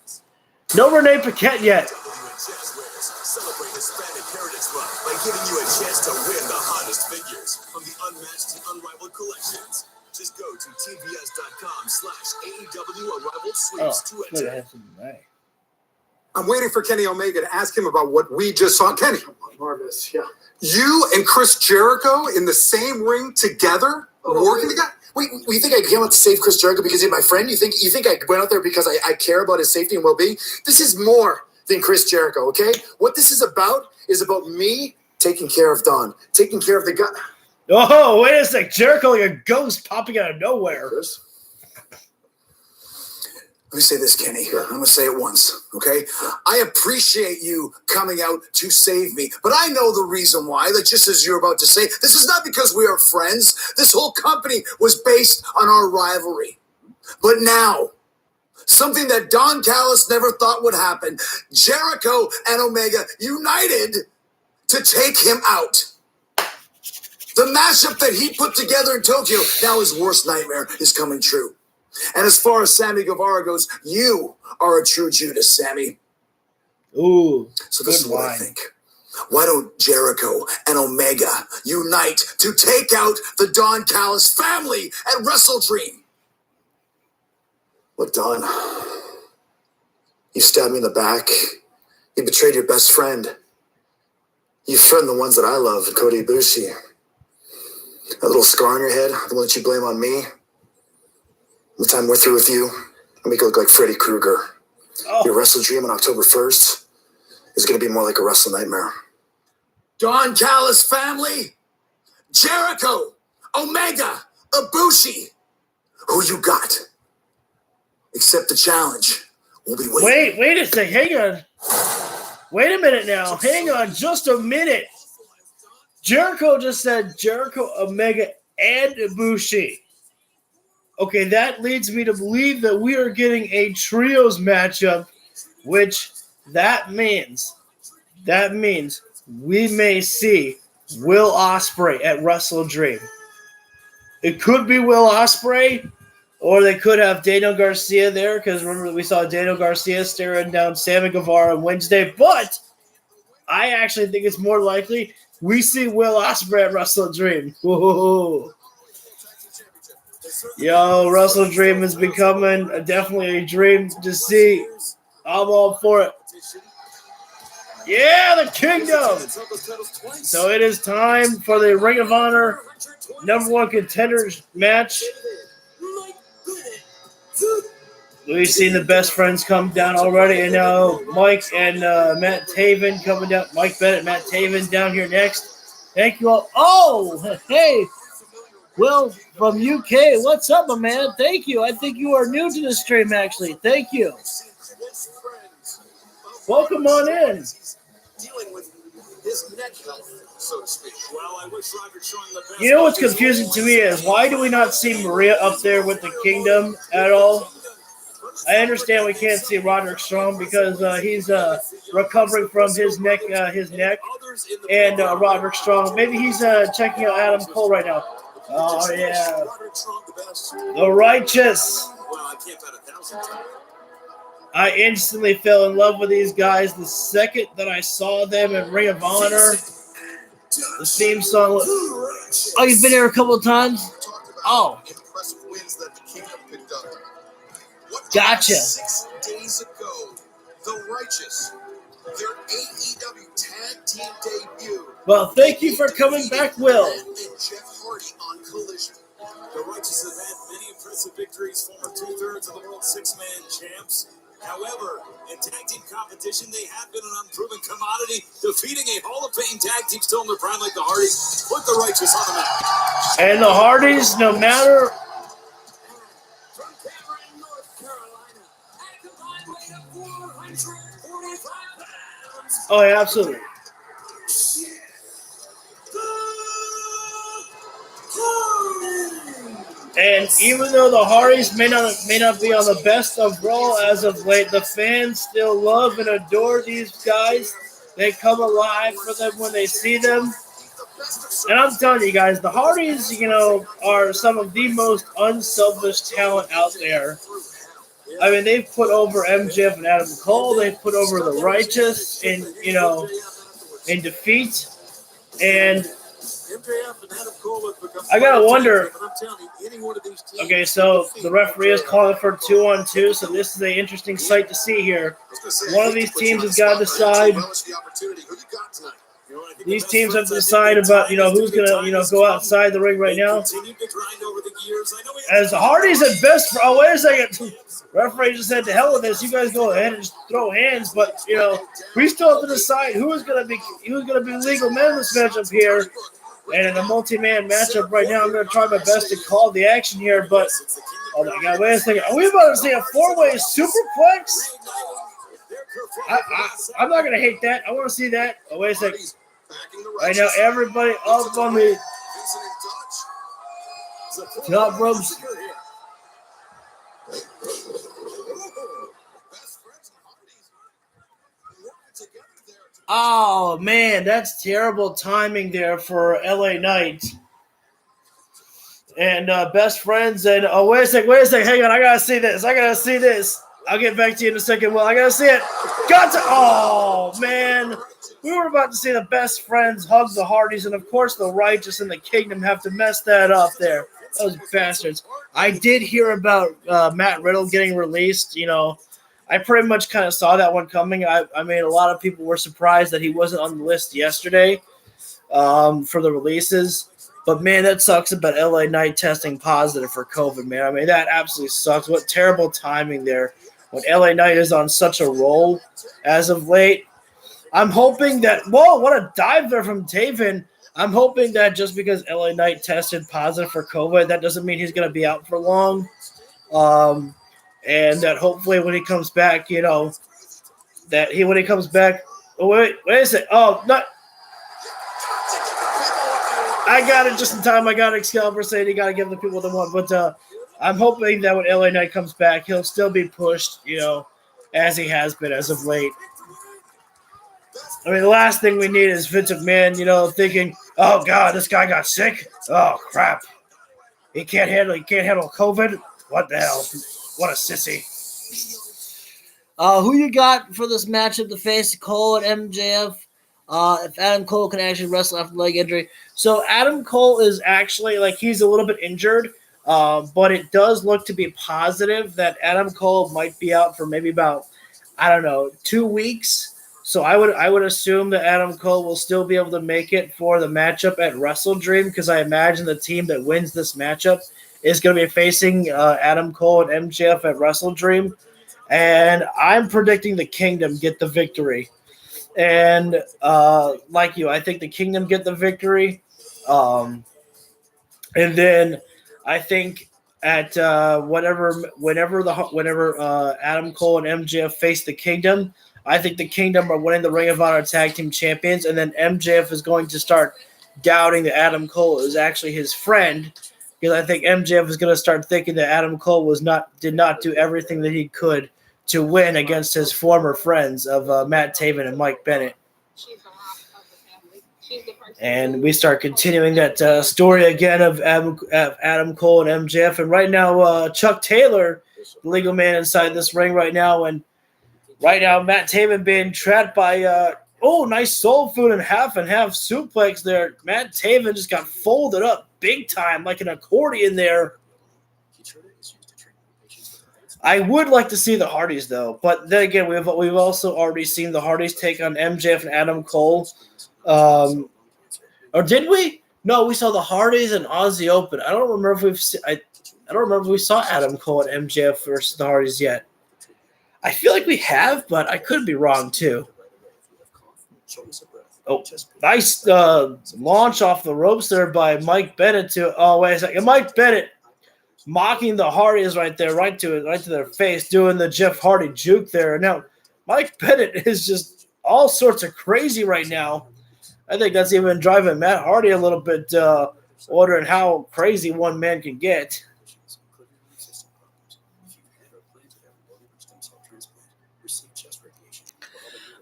No Renee Paquette yet. Celebrate Hispanic Heritage Month by giving you a chance to win the hottest figures from the unmatched and unrivaled collections. Just go to tbs.com/AEW Arrival Sweeps to enter. Right. I'm waiting for Kenny Omega to ask him about what we just saw. Kenny. Marvis, yeah. You and Chris Jericho in the same ring together, working together? Wait, you think I came out to save Chris Jericho because he's my friend? You think I went out there because I care about his safety and well-being? This is more than Chris Jericho, okay? What this is about me taking care of Don, taking care of the guy. Oh, wait a sec. Jericho like a ghost popping out of nowhere. Chris? Let me say this, Kenny. I'm going to say it once, okay? I appreciate you coming out to save me, but I know the reason why, like just as you're about to say, this is not because we are friends. This whole company was based on our rivalry. But now, something that Don Callis never thought would happen, Jericho and Omega united to take him out. The mashup that he put together in Tokyo, now his worst nightmare is coming true. And as far as Sammy Guevara goes, you are a true Judas, Sammy. Ooh. So this is what I think. Why don't Jericho and Omega unite to take out the Don Callis family at Wrestle Dream? Look, Don, you stabbed me in the back. You betrayed your best friend. You threatened the ones that I love, Cody Ibushi. That little scar on your head, the one that you blame on me. The time we're through with you, I'll make it look like Freddy Krueger. Oh. Your Wrestle Dream on October 1st is going to be more like a Wrestle Nightmare. Don Callis family, Jericho, Omega, Ibushi. Who you got? Accept the challenge. We'll be waiting. Wait a sec. Hang on. Wait a minute now. Hang on just a minute. Jericho just said Jericho, Omega, and Ibushi. Okay, that leads me to believe that we are getting a trios matchup, which that means we may see Will Ospreay at Wrestle Dream. It could be Will Ospreay, or they could have Daniel Garcia there, because remember we saw Daniel Garcia staring down Sammy Guevara on Wednesday, but I actually think it's more likely we see Will Ospreay at Wrestle Dream. Whoa. Yo, Wrestle Dream is becoming definitely a dream to see. I'm all for it. Yeah, the Kingdom. So it is time for the Ring of Honor #1 contenders match. We've seen the best friends come down already, and now Mike and Matt Taven coming down. Mike Bennett, Matt Taven down here next. Thank you all. Oh, hey. Will from UK, what's up, my man? Thank you. I think you are new to the stream, actually. Thank you. Welcome on in. Dealing with his neck health, so to speak. Well, I wish Roderick Strong the best. You know what's confusing to me is why do we not see Maria up there with the Kingdom at all? I understand we can't see Roderick Strong because he's recovering from his neck, and Roderick Strong. Maybe he's checking out Adam Cole right now. Oh, yeah. The Righteous. I instantly fell in love with these guys the second that I saw them in Ring of Honor. The theme song. Oh, you've been there a couple of times? Oh. Gotcha. 6 days ago, The Righteous, their AEW Tag Team debut. Well, thank you for coming back, Will. And Jeff Hardy on Collision. The Righteous have had many impressive victories, former 2/3 of the world 6-man champs. However, in tag team competition, they have been an unproven commodity, defeating a Hall of Fame tag team still in their prime like the Hardys. Put the Righteous on the map. And the Hardys, no matter. From Cameron, North Carolina, at a combined weight of 445 pounds. Oh, yeah, absolutely. And even though the Hardys may not be on the best of Raw as of late, the fans still love and adore these guys. They come alive for them when they see them. And I'm telling you guys, the Hardys, are some of the most unselfish talent out there. I mean, they've put over MJF and Adam Cole. They've put over the Righteous in defeat. And I gotta wonder. Okay, so the referee is calling for 2-on-2, so this is an interesting sight to see here. One of these teams has got to decide. These teams have to decide about, who's gonna, go outside the ring right now. As the Hardys at best. Oh, wait a second. Referee just said, "To hell with this. You guys go ahead and just throw hands." But we still have to decide who's gonna be legal men in this matchup here. And in a multi-man matchup right now, I'm gonna try my best to call the action here. But oh my God, wait a second. Are we about to see a 4-way superplex? I'm not gonna hate that. I want to see that. Oh, wait a second. Right now, everybody up on the top ropes. Oh man, that's terrible timing there for LA Knight. And best friends. And oh, wait a second. Hang on, I gotta see this. I'll get back to you in a second. Well, I gotta see it. Oh man. We were about to see the best friends hug the Hardys, and of course the Righteous and the Kingdom have to mess that up there. Those bastards. I did hear about Matt Riddle getting released. I pretty much kind of saw that one coming. I mean, a lot of people were surprised that he wasn't on the list yesterday for the releases. But, man, that sucks about LA Knight testing positive for COVID, man. I mean, that absolutely sucks. What terrible timing there when LA Knight is on such a roll as of late. I'm hoping that – whoa, what a dive there from Taven. I'm hoping that just because LA Knight tested positive for COVID, that doesn't mean he's going to be out for long. And that hopefully when he comes back, when he comes back – oh, wait a second. Oh, not – I got it just in time. I got Excalibur saying you got to give the people what they want. But I'm hoping that when LA Knight comes back, he'll still be pushed, as he has been as of late. I mean, the last thing we need is Vince McMahon, thinking, oh, God, this guy got sick. Oh, crap. He can't handle COVID. What the hell? What a sissy. Who you got for this matchup to face Cole and MJF? If Adam Cole can actually wrestle after leg injury. So Adam Cole is actually, he's a little bit injured, but it does look to be positive that Adam Cole might be out for maybe about, 2 weeks. So I would assume that Adam Cole will still be able to make it for the matchup at Wrestle Dream, because I imagine the team that wins this matchup is going to be facing Adam Cole and MJF at Wrestle Dream. And I'm predicting the Kingdom get the victory. And like you, I think the Kingdom get the victory. And then I think at whenever Adam Cole and MJF face the Kingdom, I think the Kingdom are winning the Ring of Honor Tag Team Champions, and then MJF is going to start doubting that Adam Cole is actually his friend, because I think MJF is going to start thinking that Adam Cole did not do everything that he could to win against his former friends of Matt Taven and Mike Bennett. And we start continuing that story again of Adam Cole and MJF. And right now, Chuck Taylor, the legal man inside this ring right now. And right now, Matt Taven being trapped by, nice soul food and half suplex there. Matt Taven just got folded up big time like an accordion there. I would like to see the Hardys, though. But then again, we've also already seen the Hardys take on MJF and Adam Cole. Or did we? No, we saw the Hardys and Aussie Open. I don't remember if we saw Adam Cole and MJF versus the Hardys yet. I feel like we have, but I could be wrong too. Oh, nice launch off the ropes there by Mike Bennett wait a second. Mike Bennett mocking the Hardys right there, right to their face, doing the Jeff Hardy juke there. Now, Mike Bennett is just all sorts of crazy right now. I think that's even driving Matt Hardy a little bit, wondering how crazy one man can get.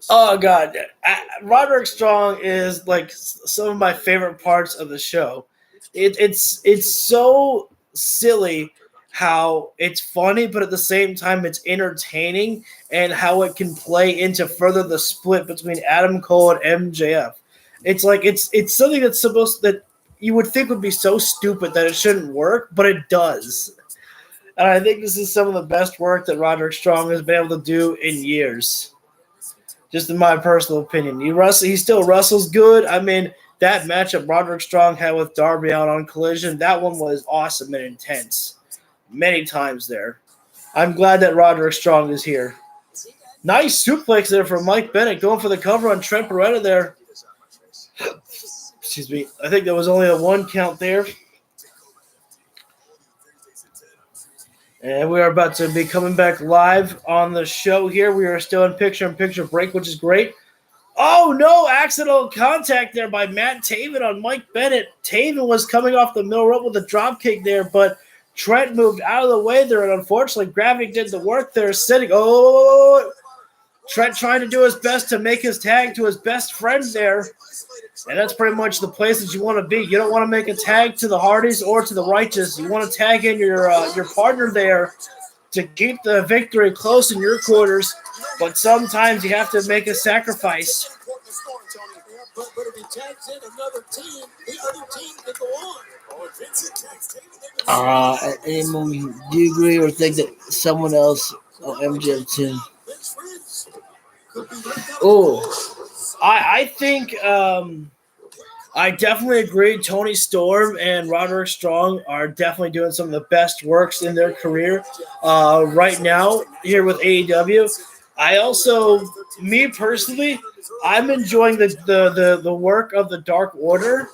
Oh, God. Roderick Strong is, some of my favorite parts of the show. It's so silly how it's funny, but at the same time it's entertaining, and how it can play into further the split between Adam Cole and MJF. It's something that's supposed that you would think would be so stupid that it shouldn't work, but it does. And I think this is some of the best work that Roderick Strong has been able to do in years. Just in my personal opinion. He still wrestles good. I mean, that matchup Roderick Strong had with Darby out on Collision, that one was awesome and intense. Many times there. I'm glad that Roderick Strong is here. Nice suplex there from Mike Bennett going for the cover on Trent Beretta there. Excuse me. I think there was only a 1 count there. And we are about to be coming back live on the show here. We are still in picture-in-picture break, which is great. Oh, no, accidental contact there by Matt Taven on Mike Bennett. Taven was coming off the middle rope with a drop kick there, but Trent moved out of the way there, and unfortunately, gravity did the work there, sitting. Oh, Trent trying to do his best to make his tag to his best friend there. And that's pretty much the place that you want to be. You don't want to make a tag to the Hardys or to the Righteous. You want to tag in your partner there to keep the victory close in your quarters. But sometimes you have to make a sacrifice. But if he tags in another team, the other team can go on. Do you agree or think that someone else, MJF too? I think I definitely agree. Tony Storm and Roderick Strong are definitely doing some of the best works in their career right now here with AEW. I also, me personally, I'm enjoying the work of the Dark Order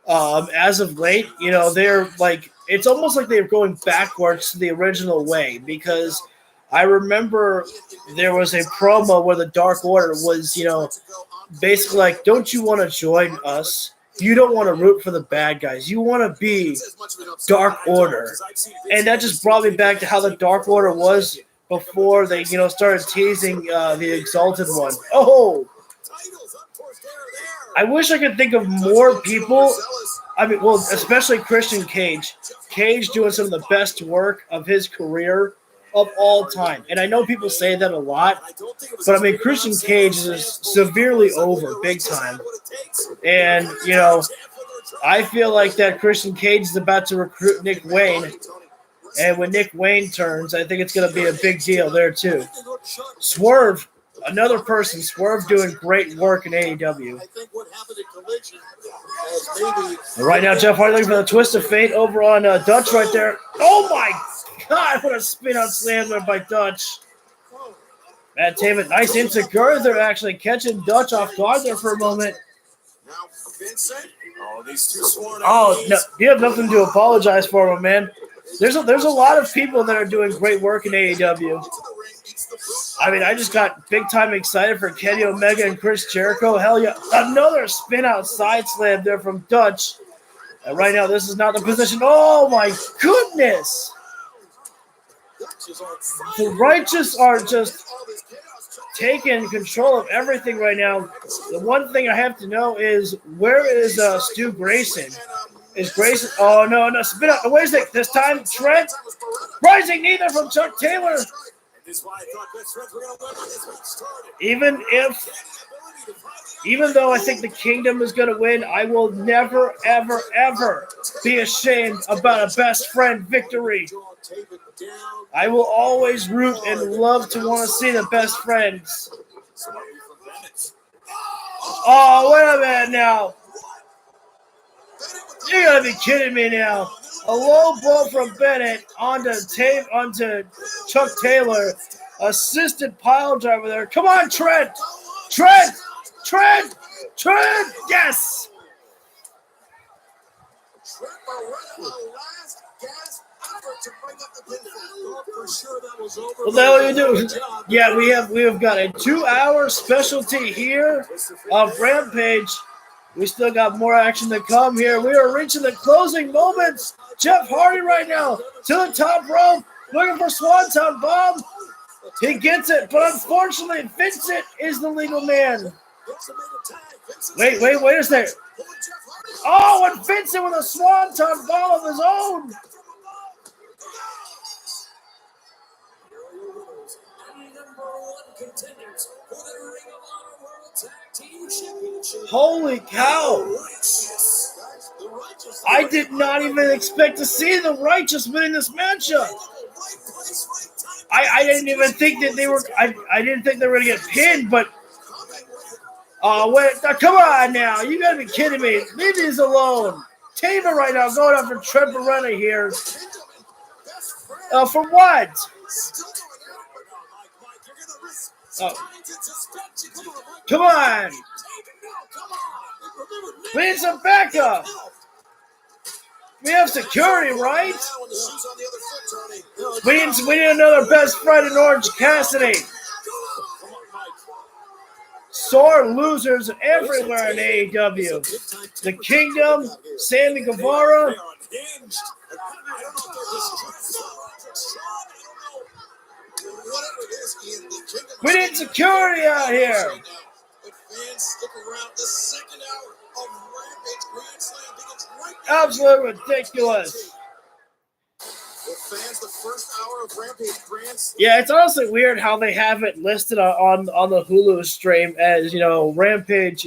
as of late. You know, they're like, it's almost like they're going backwards to the original way, because I remember there was a promo where the Dark Order was, you know, basically like, don't you want to join us? You don't want to root for the bad guys. You want to be Dark Order. And that just brought me back to how the Dark Order was before they, you know, started teasing the Exalted One. Oh! I wish I could think of more people. I mean, well, especially Christian Cage. Cage doing some of the best work of his career of all time. And I know people say that a lot, but I mean, Christian Cage is severely over big time. And, you know, I feel like that Christian Cage is about to recruit Nick Wayne. And when Nick Wayne turns, I think it's going to be a big deal there too. Swerve, another person, Swerve doing great work in AEW. Right now, Jeff Hardy looking for the twist of fate over on Dutch right there. Oh my God, what a spin-out slam there by Dutch. Matt Taven, nice insecure there, actually catching Dutch off guard there for a moment. Oh, no, you have nothing to apologize for, my man. There's a lot of people that are doing great work in AEW. I mean, I just got big-time excited for Kenny Omega and Chris Jericho. Hell yeah, another spin-out side slam there from Dutch. And right now, this is not the position. Oh, my goodness. The Righteous are just taking control of everything right now. The one thing I have to know is, where is Stu Grayson? Is Grayson? Oh, no, spin out. Where's it this time? Trent? Rising knee there from Chuck Taylor. Even though I think the Kingdom is going to win, I will never, ever, ever be ashamed about a best friend victory. I will always root and love to want to see the best friends. Oh, wait a minute now. You gotta be kidding me now. A low blow from Bennett onto Chuck Taylor. Assisted pile driver there. Come on, Trent! Trent! Yes! Well, that's what you do. Yeah, we have got a 2-hour specialty here of Rampage. We still got more action to come here. We are reaching the closing moments. Jeff Hardy right now to the top rope, looking for Swanton Bomb. He gets it, but unfortunately, Vincent is the legal man. Wait a second. Oh, and Vincent with a Swanton Bomb of his own. Holy cow. I did not even expect to see the Righteous winning this matchup. I didn't even think that they were. I didn't think they were going to get pinned, but. Wait! Come on now! You gotta be kidding me! Leave these alone. Taven right now going after Trent Beretta here. For what? Oh. Come on! We need some backup. We have security, right? We need another best friend in Orange Cassidy. Sore losers everywhere in AEW. The Kingdom, Sammy Guevara. We need security out here. Absolutely ridiculous. Yeah, it's honestly weird how they have it listed on the Hulu stream as, Rampage,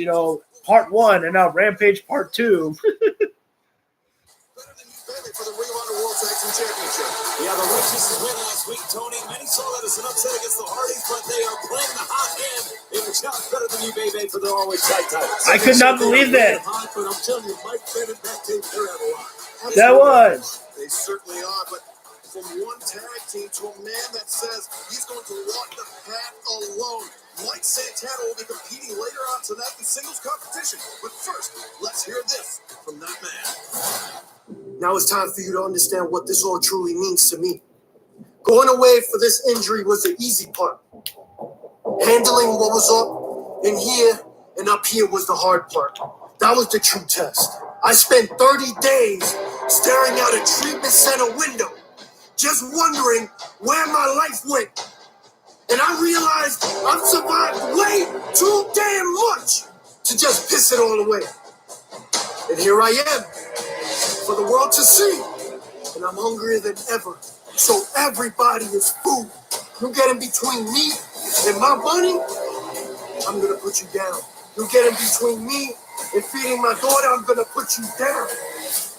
Part 1 and now Rampage Part 2. For the Ring of Honor World Tag Team Championship. Yeah, the Righteous win last week, Tony. Many saw that as an upset against the Hardys, but they are playing the hot hand. It was not better than you, baby, for the ROH tag titles. I could not believe that. Hot, but I'm telling you, Mike Bennett back tape, they're out of line. That was. They certainly are, but from one tag team to a man that says he's going to walk the path alone. Mike Santana will be competing later on tonight in singles competition. But first, let's hear this from that man. Now it's time for you to understand what this all truly means to me. Going away for this injury was the easy part. Handling what was up in here and up here was the hard part. That was the true test. I spent 30 days staring out a treatment center window, just wondering where my life went. And I realized I've survived way too damn much to just piss it all away. And here I am, for the world to see. And I'm hungrier than ever. So everybody is food. You get in between me and my bunny, I'm gonna put you down. You get in between me and feeding my daughter, I'm gonna put you down.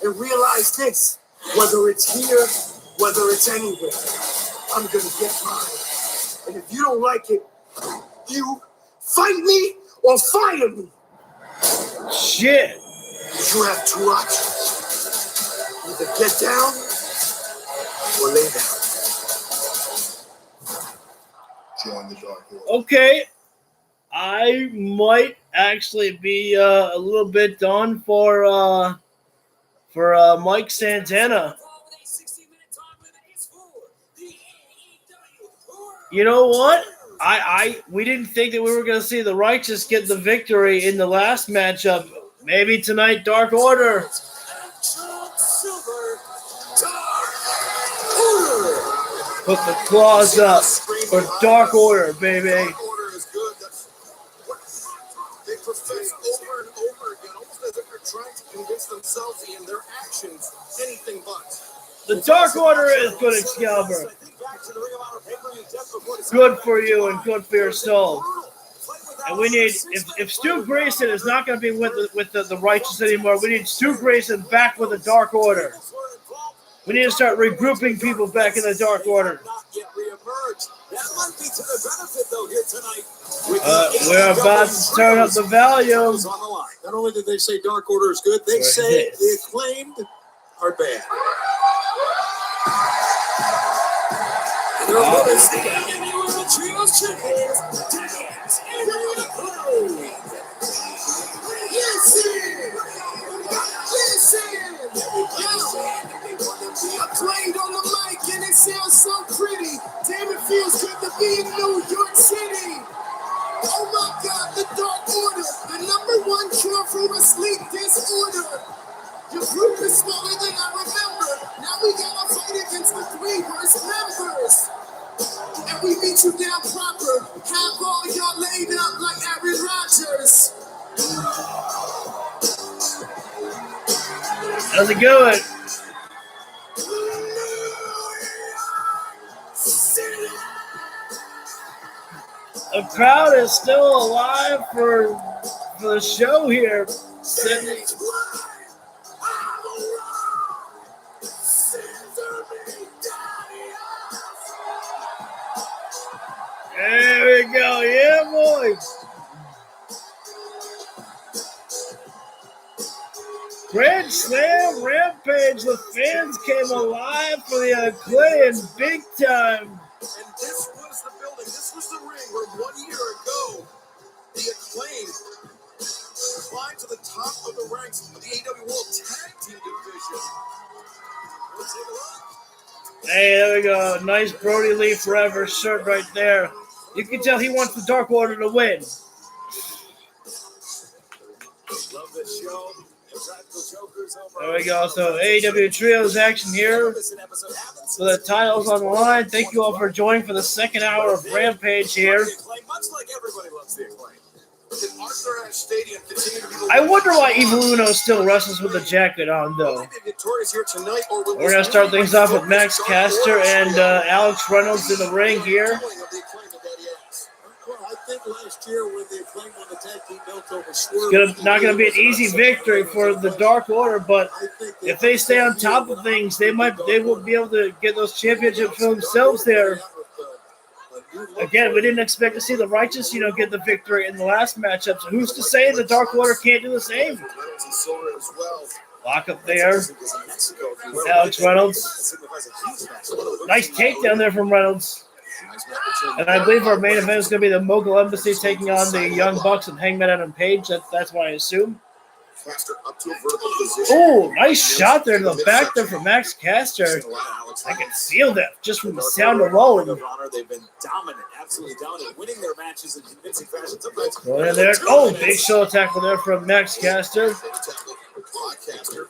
And realize this, whether it's here, whether it's anywhere, I'm gonna get mine. And if you don't like it, you fight me or fire me. Shit. You have two options. Either get down or lay down. Join the Dark Order. Okay. I might actually be a little bit done for Mike Santana. You know what? We didn't think that we were going to see the Righteous get the victory in the last matchup. Maybe tonight, Dark Order. Put the claws up for Dark Order, baby. Dark Order is good. That's what they profess over and over again, almost as if they're trying to convince themselves and their actions anything but. The Dark Order is good, Excalibur. Good for you and good for your soul. And we need, if Stu Grayson is not going to be with the Righteous anymore, we need Stu Grayson back with the Dark Order. We need to start regrouping people back in the Dark Order. We're about to turn up the volume. Not only did they say Dark Order is good, they say the Acclaimed are bad. I played on the mic and it sounds so pretty. Damn, it feels good to be in New York City. Oh my God, the Dark Order, the #1 cure for a sleep disorder. Your group is smaller than I remember. Now we gotta fight against the 3 worst members. And we beat you down proper. Have all y'all laid up like Aaron Rodgers. How's it going? The crowd is still alive for the show here. There we go. Yeah, boys. Grand Slam Rampage. The fans came alive for the Acclaim big time. And this was the building, this was the ring where 1 year ago, the Acclaim climbed to the top of the ranks of the AEW World Tag Team Division. Let's take a look. Hey, there we go. Nice Brody Lee Forever shirt right there. You can tell he wants the Dark Order to win. Love this show. There we go. So AEW Trios action here. So the title's on the line. Thank you all for joining for the second hour of Rampage here. Much like everybody loves the Acclaim. Can Arthur Ashe Stadium continue to be the I wonder why Evil Uno still wrestles with the jacket on, though. victorious here tonight, or will We're going to start things off with Max Caster and Alex Reynolds in the ring here. Well, I think last year when the Acclaim won the tag team belt over It's not going to be an easy victory for the Dark Order, but if they stay on top of things, they will be able to get those championships for themselves there. Again, we didn't expect to see the Righteous, get the victory in the last matchup. So who's to say the Dark Order can't do the same? Lock up there with Alex Reynolds. Nice takedown there from Reynolds. And I believe our main event is going to be the Mogul Embassy taking on the Young Bucks and Hangman Adam Page. That's what I assume. Oh, nice shot there to the back there from Max Caster. I can feel that just from the sound alone. They've been dominant, absolutely dominant, winning their matches in convincing fashion. Going in there. Oh, big shoulder tackle there from Max Caster.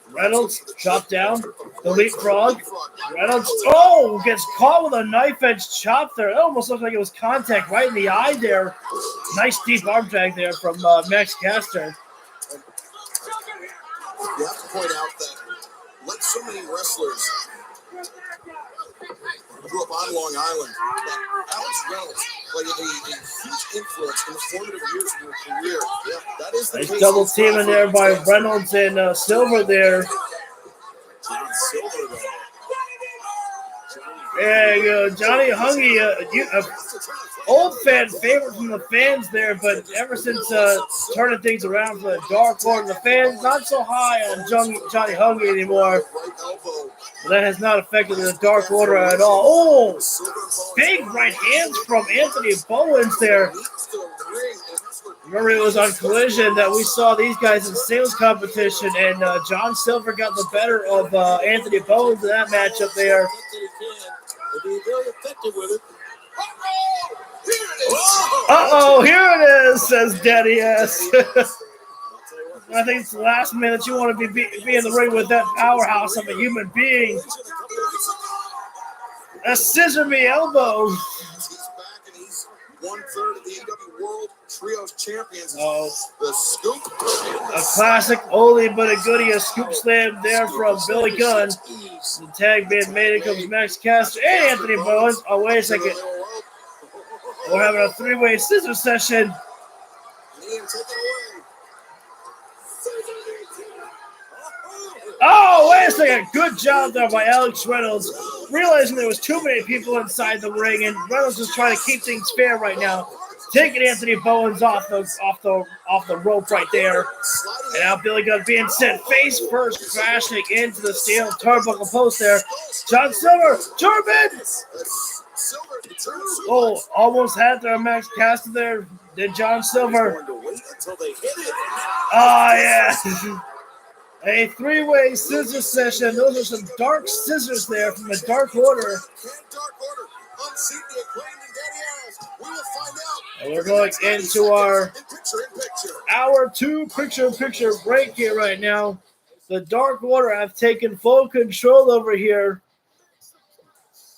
Reynolds, chop down. The leapfrog. Reynolds, gets caught with a knife edge chop there. It almost looked like it was contact right in the eye there. Nice deep arm drag there from Max Caster. You have to point out that, like so many wrestlers who grew up on Long Island, that Alex Reynolds played a huge influence in the formative years of your career. Yeah, that is the Nice case double so team far in for there by James Reynolds and Silver there. John Silver, though. There you go. Johnny Hungy, old fan favorite from the fans there, but ever since turning things around for the Dark Order, the fans not so high on Johnny Hungy anymore. But that has not affected the Dark Order at all. Oh, big right hands from Anthony Bowens there. Remember, it was on Collision that we saw these guys in singles competition, and John Silver got the better of Anthony Bowens in that matchup there. Here it is, says Daddy S. I think it's the last minute you want to be in the ring with that powerhouse of a human being. A scissor me elbow. He's back and he's 1/3 of the AEW World Trios Champions. The scoop. A classic oldie but a goodie, a scoop slam there from Billy Gunn. The tag being made, it comes Max Caster and Anthony Bowens. Oh, wait a second. We're having a three-way scissor session. Oh, wait a second. Good job there by Alex Reynolds. Realizing there was too many people inside the ring, and Reynolds is trying to keep things fair right now. Taking Anthony Bowens off the rope right there. And now Billy Gunn being sent face first, crashing into the steel turnbuckle post there. John Silver, German! Oh, almost had there Max Caster there. Then John Silver. Oh, yeah. A three-way scissor session. Those are some dark scissors there from the Dark Order. And we're going into our hour 2 picture-in-picture break here right now. The Dark Order have taken full control over here.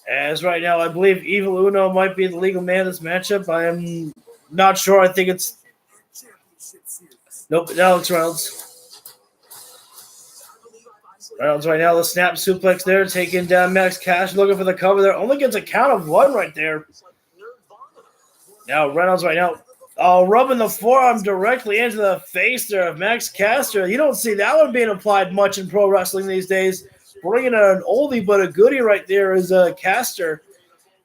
As right now, I believe Evil Uno might be the legal man of this matchup. I am not sure. I think it's... Nope, Alex Reynolds. Reynolds right now, the snap suplex there, taking down Max Caster, looking for the cover there. Only gets a count of 1 right there. Now Reynolds right now, rubbing the forearm directly into the face there of Max Caster. You don't see that one being applied much in pro wrestling these days. Bringing out an oldie but a goodie right there is Caster.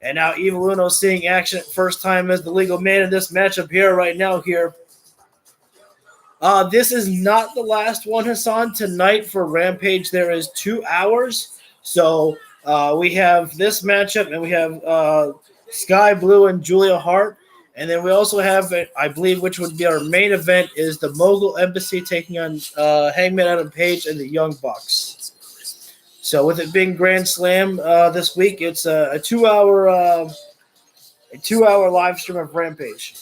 And now Evil Uno seeing action first time as the legal man in this matchup here right now here. This is not the last one, Hassan. Tonight for Rampage, there is 2 hours. So we have this matchup, and we have Sky Blue and Julia Hart. And then we also have, I believe, which would be our main event, is the Mogul Embassy taking on Hangman Adam Page and the Young Bucks. So with it being Grand Slam this week, it's a 2-hour live stream of Rampage.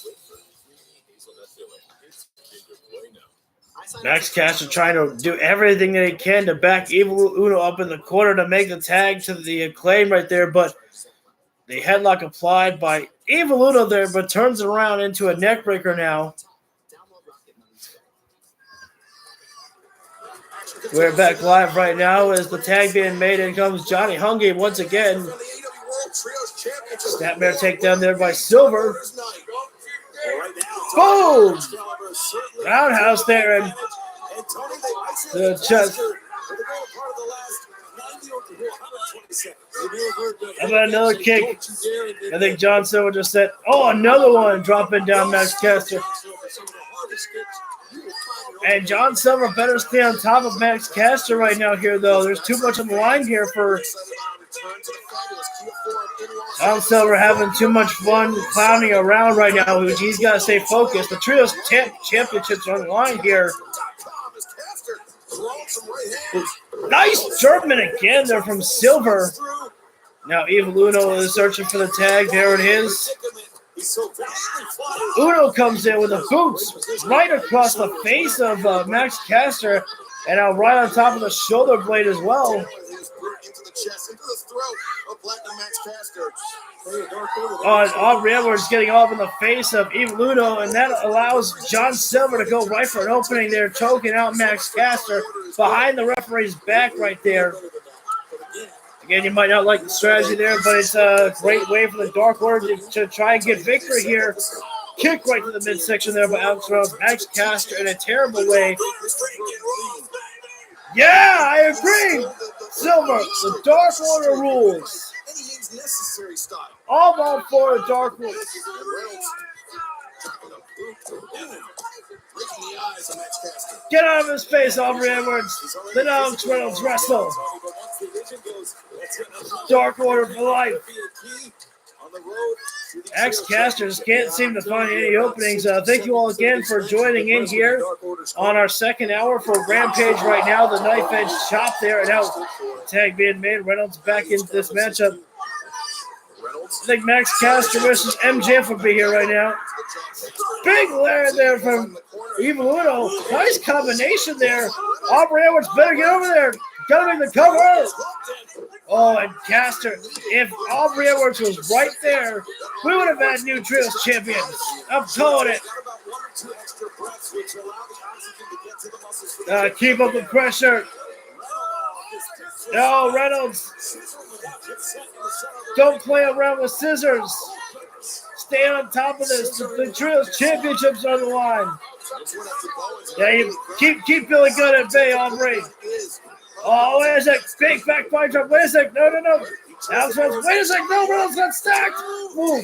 Max Caster trying to do everything that he can to back Evil Uno up in the corner to make the tag to the Acclaim right there, but the headlock applied by Evil Uno there, but turns around into a neckbreaker now. We're back live right now as the tag being made. In comes Johnny Hungee once again. Snapmare takedown there by Silver. Boom! Roundhouse there, and the chest. How about another kick? I think John Silver just said, oh, another one, dropping down Max Caster. And John Silver better stay on top of Max Caster right now here, though. There's too much on the line here for John Silver, having too much fun clowning around right now. He's got to stay focused. The Trios Championships are on the line here. Nice German again there from Silver. Now Evil Uno is searching for the tag. There it is. Uno comes in with the boots right across the face of Max Caster, and now right on top of the shoulder blade as well. Aubrey Edwards getting off in the face of Evil Uno, and that allows John Silver to go right for an opening there, choking out Max Caster behind the referee's back right there. Again, you might not like the strategy there, but it's a great way for the Dark Order to try and get victory here. Kick right to the midsection there by Alex Reynolds. Max Caster in a terrible way. Yeah, I agree. Silver, the Dark Order rules. All about for the Dark Order. Get out of his face, Aubrey Edwards. Let Alex Reynolds wrestle. Dark Order for life. Max Caster just can't seem to find any openings. Thank you all again for joining in here on our second hour for Rampage right now. The knife edge chop there, and now tag being made. Reynolds back into this matchup. I think Max Caster wishes MJF would be here right now. Big layer there from Evil Uno. Nice combination there. Aubrey Edwards better get over there. Got him in the cover. Oh, and Caster, if Aubrey Edwards was right there, we would have had new Trios champions. I'm calling it. Keep up the pressure. No, Reynolds. Don't play around with scissors. Stay on top of this. The Trios championships on the line. Yeah, you keep Billy Gunn at bay, Aubrey. Oh, wait a sec. Big backfire drop. Wait a sec. No. Alex Reynolds. Wait a sec. No, Reynolds got stacked. Ooh.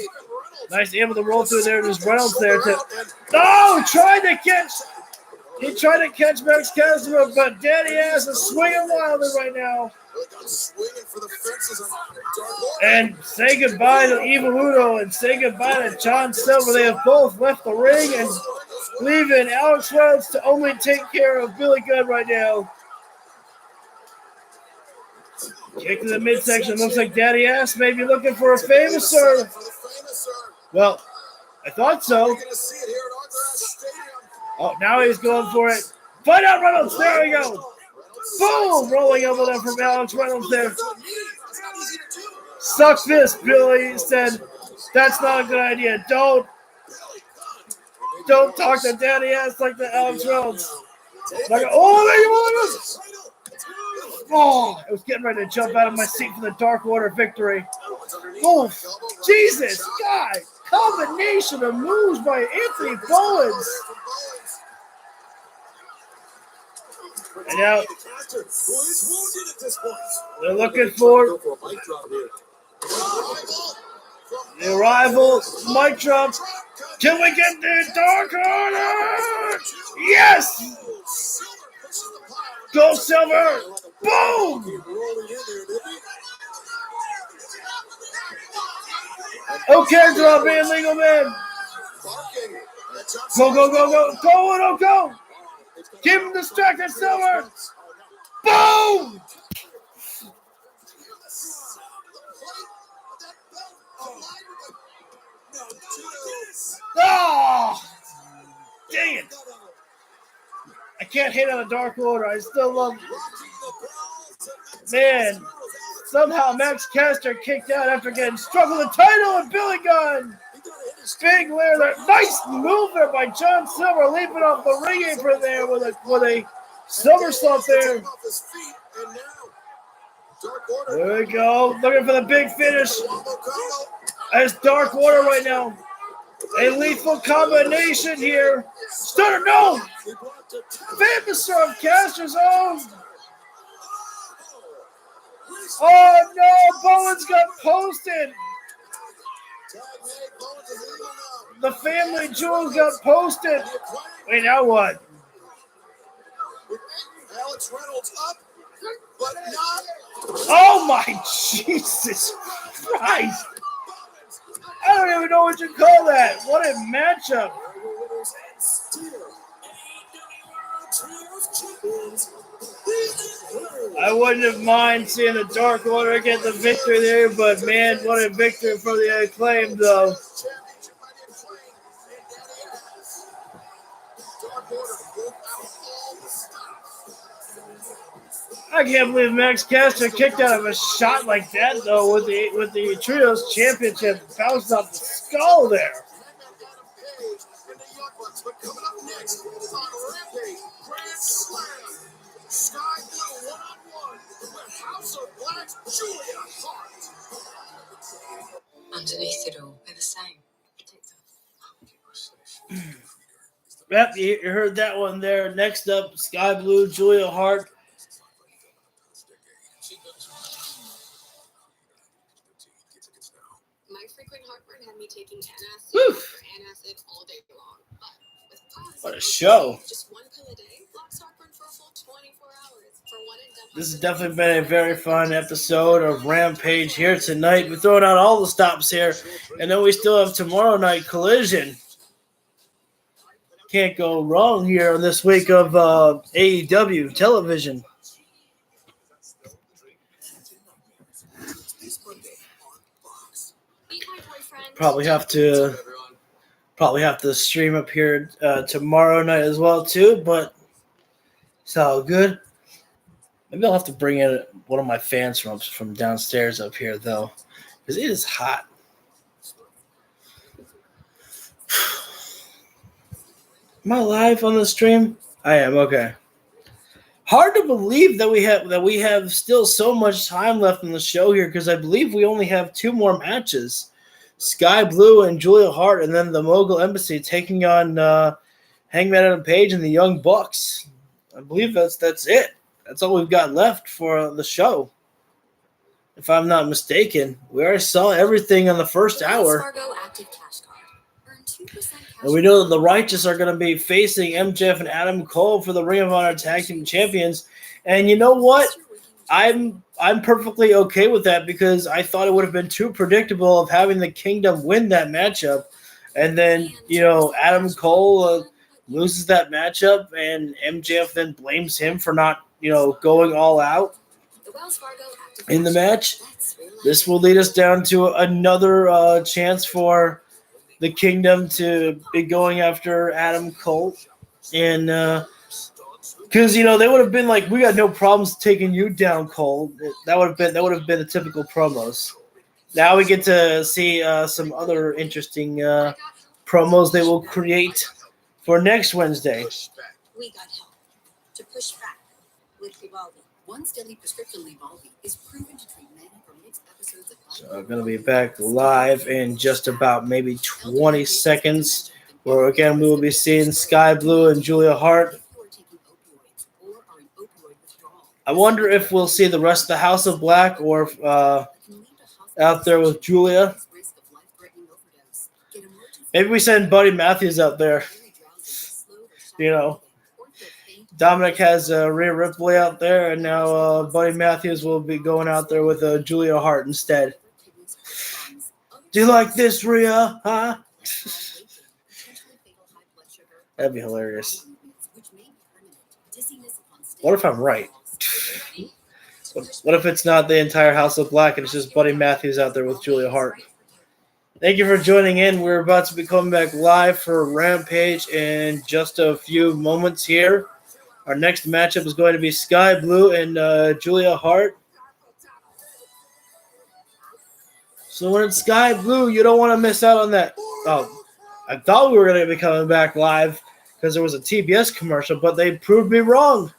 Nice able to roll through there. There's Reynolds there. No, he tried to catch Max Caster, but Daddy Ass is swinging wildly right now. And say goodbye to Evil Uno and say goodbye to John Silver. They have both left the ring and leaving Alex Reynolds to only take care of Billy Gunn right now. Kick to the midsection. Looks like Daddy Ass may be looking for a favor, sir. Well, I thought so. Oh, now he's going for it. Find out Reynolds. There we go. Boom! Rolling over there from Alex Reynolds there. Suck this, Billy said. That's not a good idea. Don't talk to Daddy Ass like the Alex Reynolds. Like, oh, I was getting ready to jump out of my seat for the Dark Order victory. Oh, Jesus, God. Combination of moves by Anthony Bowens. And now they're looking for The arrival, mic drop. Can we get the Dark Order? Yes! Go Silver! Boom! Okay, drop in, legal man. Go, go, go, go. Go, Uno, go. Keep him distracted, Silver. Boom! Oh! Dang it. I can't hit on a Dark Order. I still love it. Man, somehow Max Caster kicked out after getting struck with the title and Billy Gunn. Big Lair there. Nice move there by John Silver, leaping off the ring apron there with a somersault there. There we go. Looking for the big finish. As Dark Order right now. A lethal combination here. Stunner, no! Famous of Caster's own. Oh no, Bowens got posted. The family jewels got posted. Wait, now what? Alex Reynolds up, but not. Oh my Jesus Christ! I don't even know what you call that. What a matchup. I wouldn't have minded seeing the Dark Order get the victory there, but man, what a victory for the Acclaim, though. I can't believe Max Caster kicked out of a shot like that, though, with the Trios Championship bounced off the skull there. Coming up next on Rampage Grand Slam, Sky Blue one-on-one with House of Black's Julia Hart. Underneath it all, we're the same. Yep, you heard that one there. Next up, Sky Blue, Julia Hart. My frequent heartburn had me taking antacid all day long. What a show. Just one pill a day blocks heartburn for a full 24 hours. For one and done. This has definitely been a very fun episode of Rampage here tonight. We're throwing out all the stops here, and then we still have tomorrow night Collision. Can't go wrong here on this week of AEW television. Probably have to stream up here tomorrow night as well too, but it's all good. Maybe I'll have to bring in one of my fans from downstairs up here though, because it is hot. Am I live on the stream? I am. Okay. Hard to believe that we have still so much time left in the show here, because I believe we only have 2 more matches. Sky Blue and Julia Hart, and then the Mogul Embassy taking on Hangman Adam Page and the Young Bucks. I believe that's it. That's all we've got left for the show. If I'm not mistaken, we already saw everything on the first hour. And we know that the Righteous are going to be facing MJF and Adam Cole for the Ring of Honor Tag Team Champions. And you know what? I'm perfectly okay with that, because I thought it would have been too predictable of having the Kingdom win that matchup, and then Adam Cole loses that matchup, and MJF then blames him for not going all out in the match. This will lead us down to another chance for the Kingdom to be going after Adam Cole, and because they would have been like, we got no problems taking you down, Cole. That would have been the typical promos. Now we get to see some other interesting promos they will create for next Wednesday. We got help to push back with Vivaldi. Once daily prescription Vivaldi is proven to treat many from mixed episodes of. So I'm gonna be back live in just about maybe 20 seconds, where again we will be seeing Sky Blue and Julia Hart. I wonder if we'll see the rest of the House of Black, or out there with Julia. Maybe we send Buddy Matthews out there. You know, Dominic has Rhea Ripley out there, and now Buddy Matthews will be going out there with Julia Hart instead. Do you like this, Rhea? Huh? That'd be hilarious. What if I'm right? What if it's not the entire House of Black and it's just Buddy Matthews out there with Julia Hart? Thank you for joining in. We're about to be coming back live for Rampage in just a few moments here. Our next matchup is going to be Sky Blue and Julia Hart. So when it's Sky Blue, you don't want to miss out on that. Oh, I thought we were going to be coming back live because there was a TBS commercial, but they proved me wrong.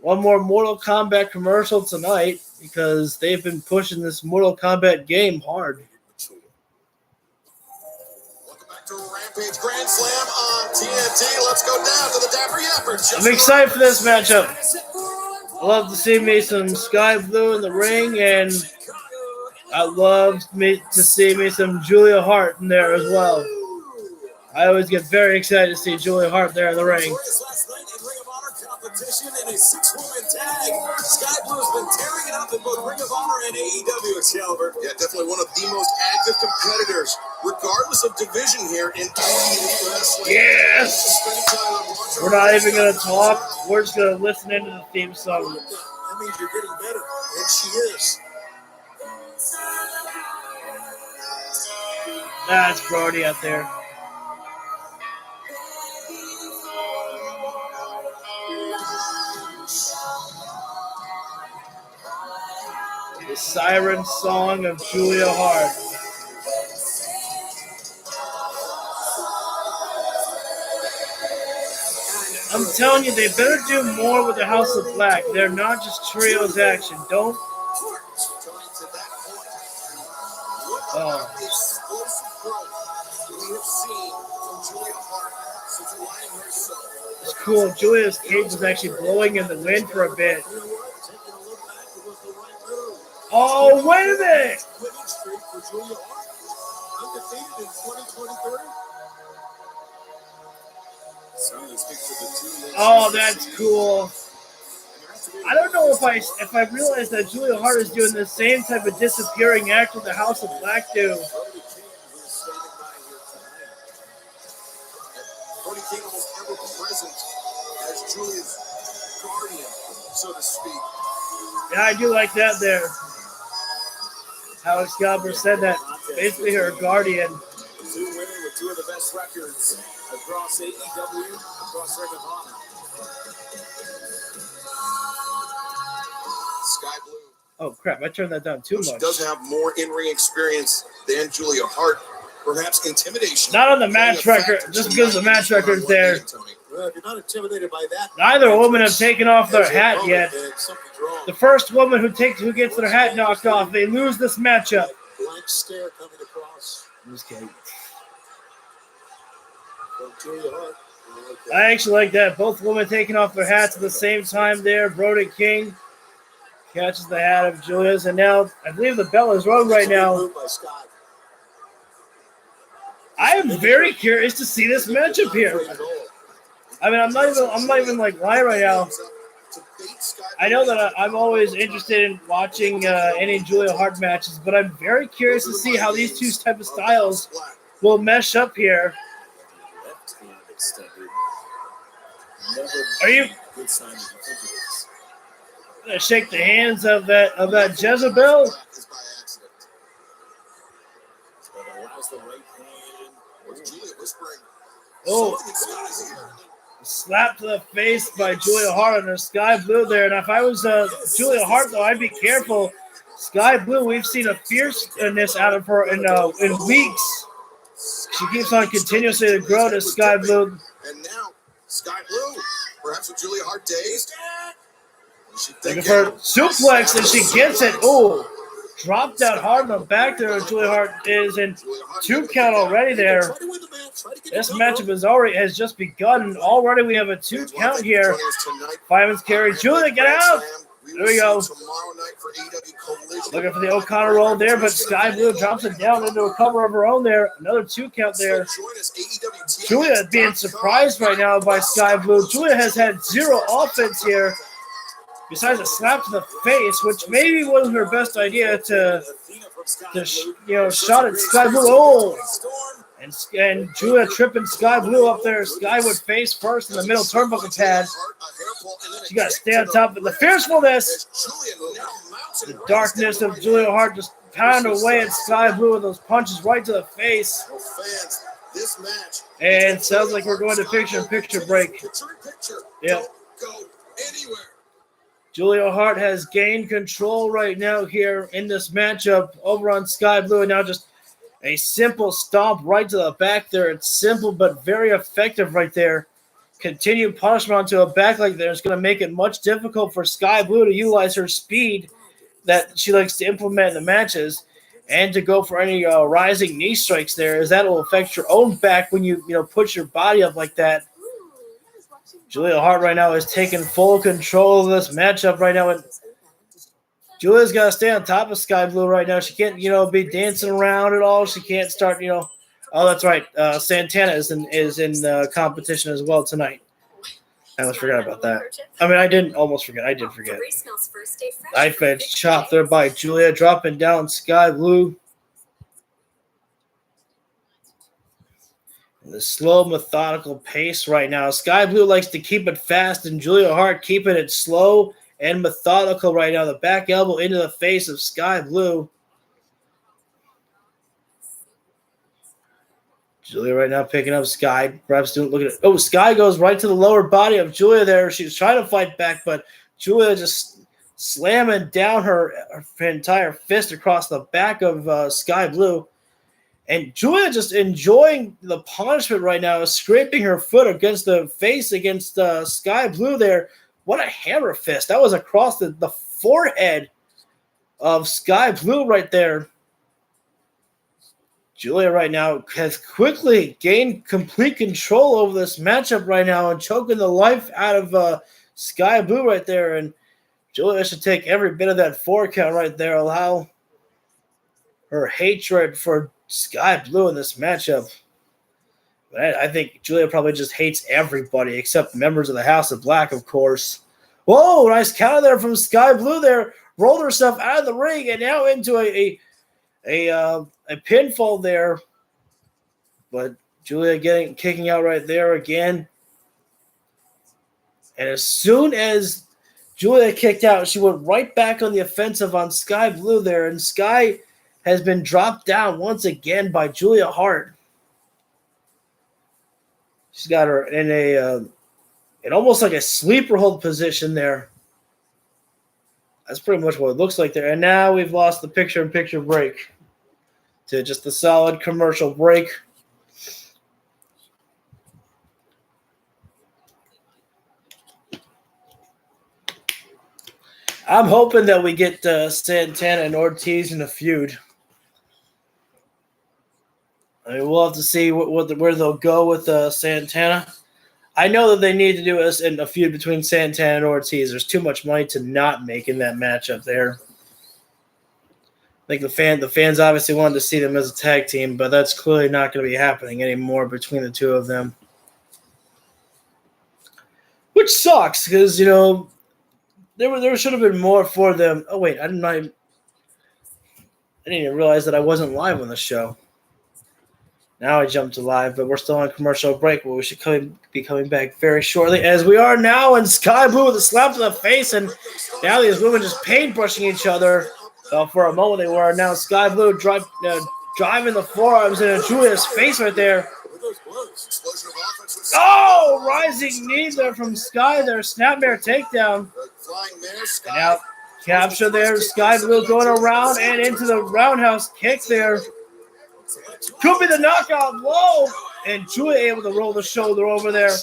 One more Mortal Kombat commercial tonight because they've been pushing this Mortal Kombat game hard. Welcome back to Rampage Grand Slam on TNT. Let's go down to the Dapper Yapper. I'm excited for this matchup. I love to see me some Sky Blue in the ring, and I love to see me some Julia Hart in there as well. I always get very excited to see Julia Hart there in the ring. Competition in a 6-woman tag. Sky Blue has been tearing it up in both Ring of Honor and AEW, Excalibur. Yeah, definitely one of the most active competitors, regardless of division here in AEW wrestling. Yes! We're not even going to talk. We're just going to listen into the theme song. That means you're getting better, and she is. That's Brody out there. The siren song of Julia Hart. I'm telling you, they better do more with the House of Black. They're not just trios action. Don't. It's cool. Julia's cape was actually blowing in the wind for a bit. Oh, wait a minute! Oh, that's cool. I don't know if I realize that Julia Hart is doing the same type of disappearing act with the House of Black do. Brody King almost ever present as Julia's guardian, so to speak. Yeah, I do like that there. Alex Galber said that basically her guardian. Two women with two of the best records across AEW, across Ring of Honor. Sky Blue. Oh crap! I turned that down too much. She does have more in-ring experience than Julia Hart. Perhaps intimidation. Not on the match record, just because the match record's there. Well, if you're not intimidated by that, neither woman have taken off their hat yet. The first woman who gets their hat knocked off, they lose this matchup. Blank stare coming across. Just kidding. Julia Hart. Okay. I actually like that. Both women taking off their hats at the same time there. Brody King catches the hat of Julia's, and now I believe the bell is rung right now. I am very curious to see this matchup here. I mean, I'm not even like lying right now. I know that I'm always interested in watching any Julia Hart matches, but I'm very curious to see how these two type of styles will mesh up here. Are you gonna shake the hands of that Jezebel? Oh, slap to the face by Julia Hart on her Sky Blue there. And if I was Julia Hart, though, I'd be careful. Sky Blue, we've seen a fierceness out of her in weeks. She keeps on continuously to grow to Sky Blue. And now, Sky Blue, perhaps with Julia Hart dazed. Look at her suplex, and she gets it. Oh, dropped that hard on the back there. Julia Hart is in 2 count already there. This matchup has just begun. Already we have a 2 count here. Fireman's carry. Julia, get out! There we go. Tomorrow night for AEW Collision. Looking for the O'Connor roll there, but Sky Blue drops it down into a cover of her own there. Another 2 count there. Julia being surprised right now by Sky Blue. Julia has had 0 offense here, besides a slap to the face, which maybe wasn't her best idea to shot at Sky Blue. Oh! And Julia tripping Sky Blue up there. Sky would face first in the middle turnbuckle pad. She got to stay on top of the fiercefulness. The darkness of Julia Hart just pound away at Sky Blue with those punches right to the face. And sounds like we're going to picture-in-picture break. Yep. Julia Hart has gained control right now here in this matchup over on Sky Blue, and now just a simple stomp right to the back there. It's simple but very effective right there. Continued punishment onto a back like there is going to make it much difficult for Sky Blue to utilize her speed that she likes to implement in the matches and to go for any rising knee strikes there, as that will affect your own back when you put your body up like that. Julia Hart right now is taking full control of this matchup right now. And Julia's got to stay on top of Sky Blue right now. She can't, be dancing around at all. She can't start, Oh, that's right. Santana is in competition as well tonight. I almost forgot about that. I mean, I didn't almost forget. I did forget. Knife edge chop there by Julia, dropping down Sky Blue. The slow, methodical pace right now. Sky Blue likes to keep it fast, and Julia Hart keeping it slow and methodical right now. The back elbow into the face of Sky Blue. Julia right now picking up Sky. Perhaps looking at. Oh, Sky goes right to the lower body of Julia there. She's trying to fight back, but Julia just slamming down her entire fist across the back of Sky Blue. And Julia just enjoying the punishment right now, scraping her foot against the face against Sky Blue there. What a hammer fist. That was across the forehead of Sky Blue right there. Julia right now has quickly gained complete control over this matchup right now and choking the life out of Sky Blue right there. And Julia should take every bit of that 4 count right there, allow her hatred for Sky Blue in this matchup. I think Julia probably just hates everybody except members of the House of Black, of course. Whoa, nice counter there from Sky Blue there. Rolled herself out of the ring and now into a pinfall there. But Julia kicking out right there again. And as soon as Julia kicked out, she went right back on the offensive on Sky Blue there. And Sky has been dropped down once again by Julia Hart. She's got her in almost like a sleeper hold position there. That's pretty much what it looks like there. And now we've lost the picture-in-picture break to just a solid commercial break. I'm hoping that we get Santana and Ortiz in a feud. I mean, we'll have to see where they'll go with Santana. I know that they need to do a feud between Santana and Ortiz. There's too much money to not make in that matchup there. I think the fans obviously wanted to see them as a tag team, but that's clearly not going to be happening anymore between the two of them. Which sucks because, there should have been more for them. Oh, wait, I didn't even realize that I wasn't live on the show. Now I jumped to live, but we're still on a commercial break. Well, we should be coming back very shortly, as we are now in Sky Blue with a slap to the face, and now these women just paintbrushing each other. For a moment they were. Now Sky Blue driving the forearms into Julia's face right there. Oh, rising knee there from Sky there. Snapmare takedown. And now capture there. Sky Blue going around and into the roundhouse kick there. Could be the knockout blow. And Julia able to roll the shoulder over there.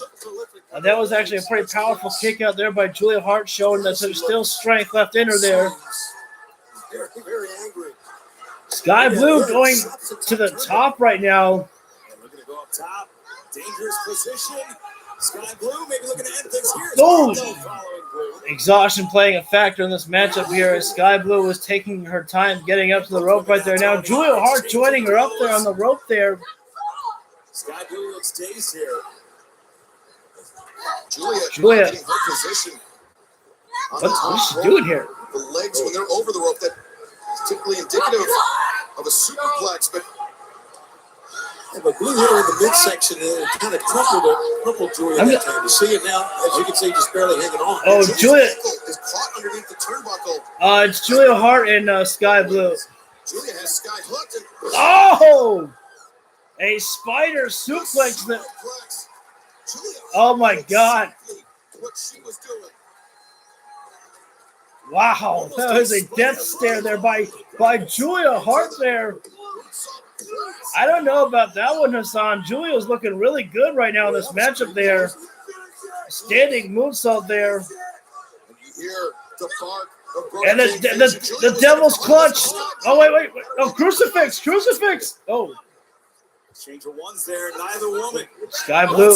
That was actually a pretty powerful kick out there by Julia Hart, showing that there's still strength left in her there. Very angry. Sky Blue going to the top right now. Looking to go up top. Dangerous position. Sky Blue maybe looking to end things here. Oh. Exhaustion playing a factor in this matchup here as Sky Blue was taking her time getting up to the rope right there. Now Julia Hart joining her up there on the rope there. Sky Blue looks dazed here. Julia. Getting her position. What's she doing here? The legs, when they're over the rope, that is typically indicative of a superplex, but Blue hit her in the midsection and it kind of crumpled Julia that time. You see it now, as you can see, just barely hanging on. Oh, Julia is caught underneath the turnbuckle. It's Julia Hart and Sky Blue. Julia has Sky hooked. And Oh! A spider suplex that. Oh my God. What she was doing. Wow, that was a death stare there by Julia Hart there. I don't know about that one, Hassan. Julia's looking really good right now in this matchup there. Standing moonsault there. And you hear the bark of And the devil's clutch. Oh, wait. Oh, crucifix. Oh. Exchange of ones there, neither woman. Sky Blue,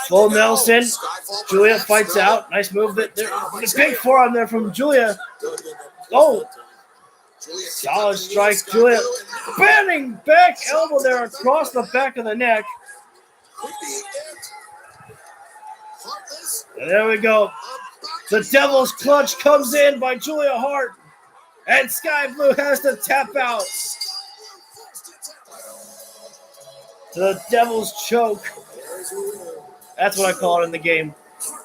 full Nelson. Julia fights out. Nice move. The big forearm there from Julia. Oh. Solid strike, Julia. Banning back elbow there across the back of the neck. And there we go. The devil's clutch comes in by Julia Hart. And Sky Blue has to tap out. The devil's choke. That's what I call it in the game.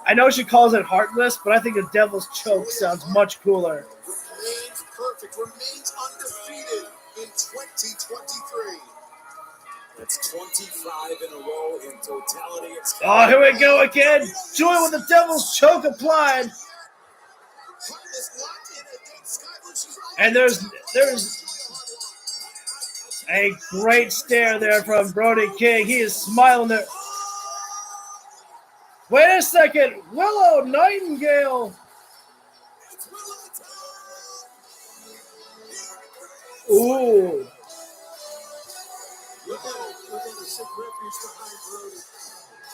I know she calls it heartless, but I think the devil's choke sounds much cooler. Remains perfect, remains undefeated in 2023. That's 25 in a row in totality. Oh, here we go again. Julia with the devil's choke applied. And there's a great stare there from Brody King. He is smiling there. Wait a second. Willow Nightingale. Ooh.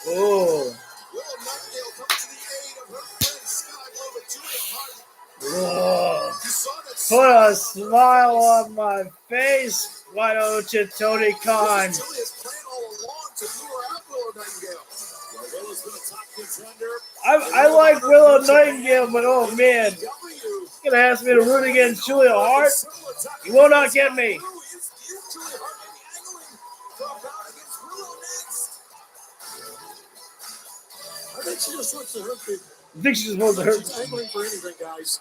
Oh. Put a smile on my face. Why don't you, Tony Khan? I like Willow Nightingale, but oh man, you're gonna ask me to root against Julia Hart? You will not get me. I think she just wants to hurt people. I think she just wants to hurt She's angling for anything, guys.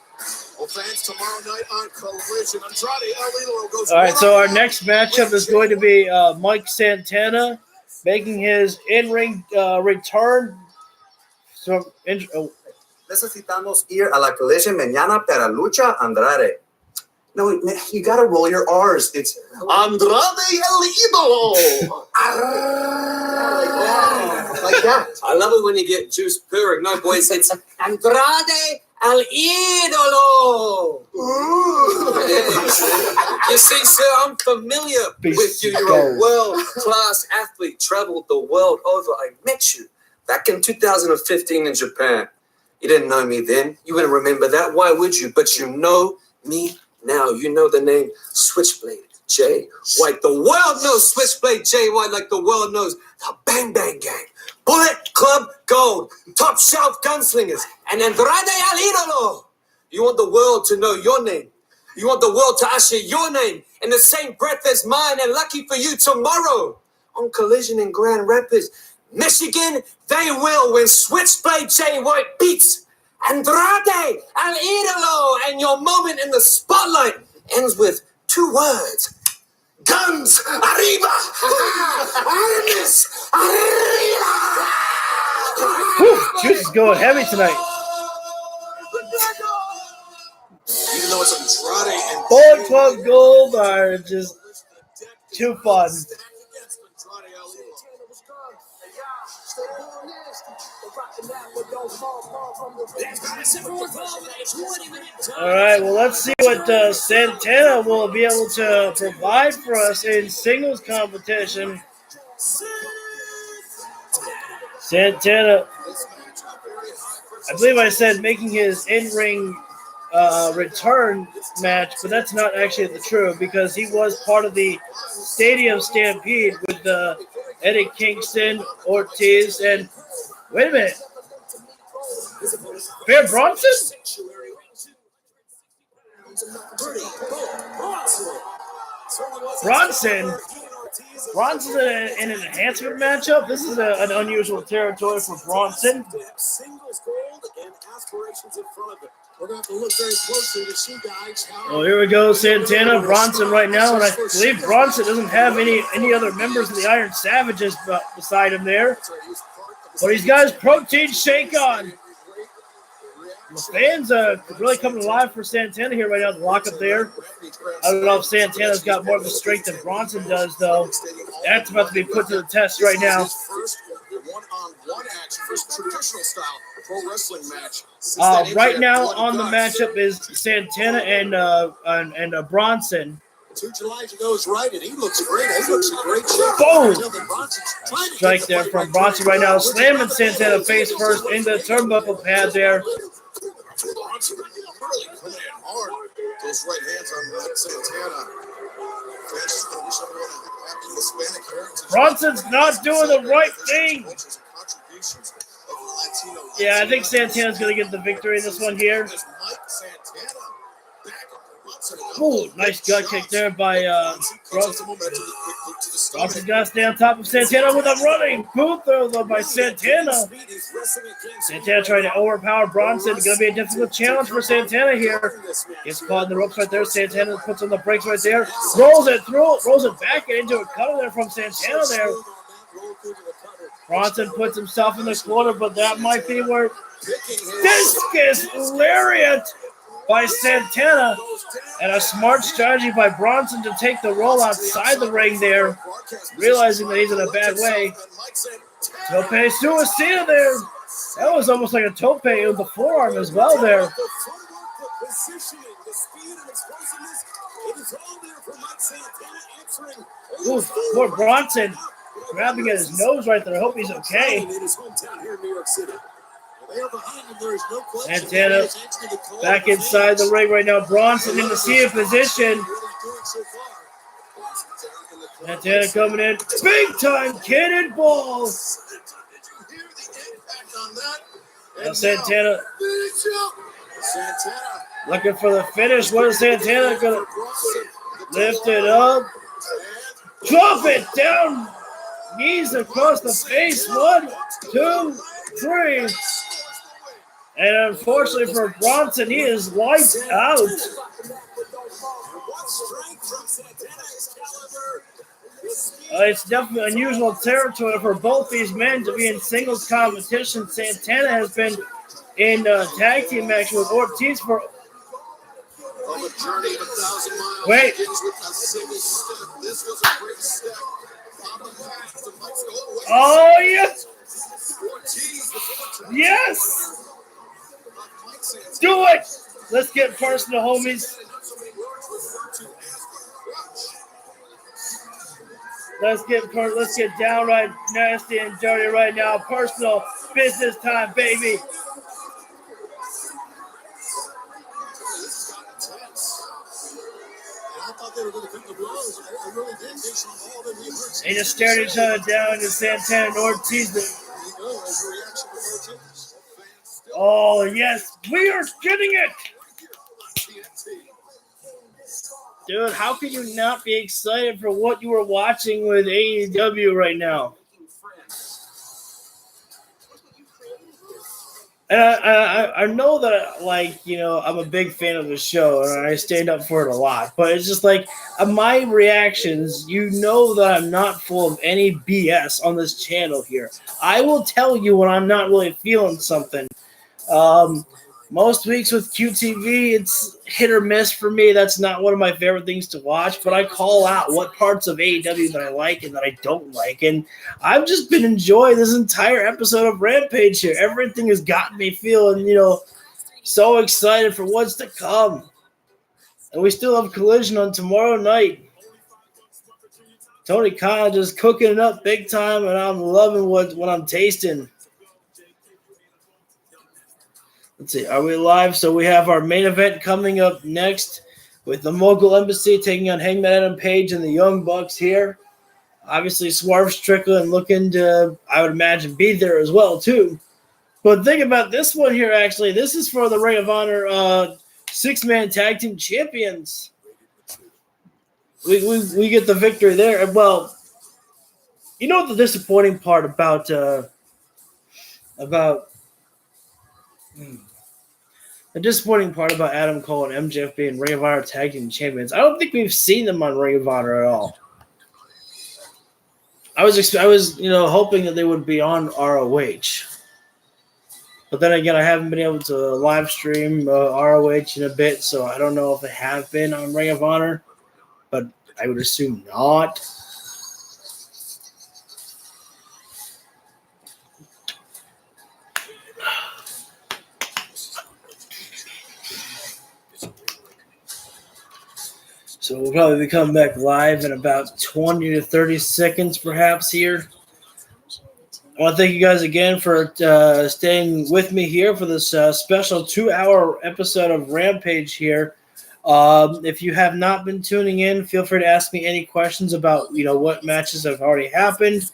Well, fans, tomorrow night on Collision, Andrade El Idolo goes. All right, so our next matchup is going to be Mike Santana making his in-ring return. So, Necesitamos ir a la Collision mañana para lucha Andrade. No, you gotta roll your R's. It's Andrade El Idolo. like that. I love it when you get juice purring. No, boys, it's Andrade El Idolo. You see, sir, I'm familiar with you. You're a world-class athlete, traveled the world over. I met you back in 2015 in Japan. You didn't know me then. You wouldn't remember that. Why would you? But you know me now. You know the name Switchblade Jay White. The world knows Switchblade Jay White like the world knows the Bang Bang Gang, Bullet Club Gold, Top Shelf Gunslingers, and Andrade El Idolo. You want the world to know your name. You want the world to usher your name in the same breath as mine, and lucky for you, tomorrow on Collision in Grand Rapids, Michigan, they will when Switchblade Jay White beats Andrade El Idolo, and your moment in the spotlight ends with 2 words. Guns arriba! Armas arriba! Juice is going heavy tonight. Even though it's Andrade and Bullet Club Gold are just too fun. All right, well, let's see what Santana will be able to provide for us in singles competition. Santana I believe I said making his in-ring return match, but that's not actually the truth because he was part of the Stadium Stampede with Eddie Kingston, Ortiz, and wait a minute, Bear Bronson? Bronson's in an enhancement matchup. This is an unusual territory for Bronson. Well, here we go, Santana, Bronson right now, and I believe Bronson doesn't have any other members of the Iron Savages beside him there. But he's got his protein shake on. The fans are really coming alive for Santana here right now. The lockup there. I don't know if Santana's got more of the strength than Bronson does, though. That's about to be put to the test right now. Right now on the matchup is Santana and Bronson. 2 July goes right, and he looks great. He looks in great shape. Boom! Strike there from Bronson right now. Slamming Santana face first into the turnbuckle pad there. Bronson really coming in hard. Those right hands on Santana. Bronson's not doing the right thing. Yeah, I think Santana's going to get the victory in this one here. Ooh, nice gut kick there by Bronson. Bronson got to stay on top of Santana with a running boot throw though by Santana. Santana trying to overpower Bronson. Going to be a difficult challenge for Santana here. Gets caught in the ropes right there. Santana puts on the brakes right there. Rolls it through, rolls it back into a cutter there from Santana there. Bronson puts himself in the corner, but that might be where discus lariat by Santana, and a smart strategy by Bronson to take the roll outside the ring there, realizing that he's in a bad way. Tope Suicida there. That was almost like a tope with the forearm as well there. Ooh, poor Bronson grabbing at his nose right there. I hope he's okay. Santana back inside the ring right now. Bronson in the seated position. Santana coming in. Big time cannonball. Now Santana looking for the finish. What is Santana going to lift it up? Drop it down. Knees across the face. 1, 2, 3. And unfortunately for Bronson, he is lights out. It's definitely unusual territory for both these men to be in singles competition. Santana has been in tag team match with Ortiz for. Wait. Oh, yes. Yes. Do it! Let's get personal, homies. Let's get downright nasty and dirty right now. Personal business time, baby. They just stared each other down to Santana and Ortiz. Oh, yes, we are getting it. Dude, how can you not be excited for what you were watching with AEW right now? And I know that, like, you know, I'm a big fan of the show and I stand up for it a lot. But it's just like my reactions, you know that I'm not full of any BS on this channel here. I will tell you when I'm not really feeling something. Most weeks with QTV, it's hit or miss for me. That's not one of my favorite things to watch, but I call out what parts of AEW that I like and that I don't like. And I've just been enjoying this entire episode of Rampage here. Everything has gotten me feeling, you know, so excited for what's to come. And we still have Collision on tomorrow night. Tony Khan just cooking it up big time, and I'm loving what I'm tasting. Let's see. Are we live? So we have our main event coming up next with the Mogul Embassy taking on Hangman Adam Page and the Young Bucks here. Obviously, Swerve Strickland looking to, I would imagine, be there as well, too. But think about this one here, actually. This is for the Ring of Honor six-man tag team champions. We get the victory there. Well, you know what the disappointing part about the disappointing part about Adam Cole and MJF being Ring of Honor tag team champions? I don't think we've seen them on Ring of Honor at all. I was hoping that they would be on ROH. But then again, I haven't been able to live stream ROH in a bit, so I don't know if they have been on Ring of Honor, but I would assume not. So we'll probably be coming back live in about 20 to 30 seconds, perhaps, here. I want to thank you guys again for staying with me here for this special 2-hour episode of Rampage here. If you have not been tuning in, feel free to ask me any questions about what matches have already happened,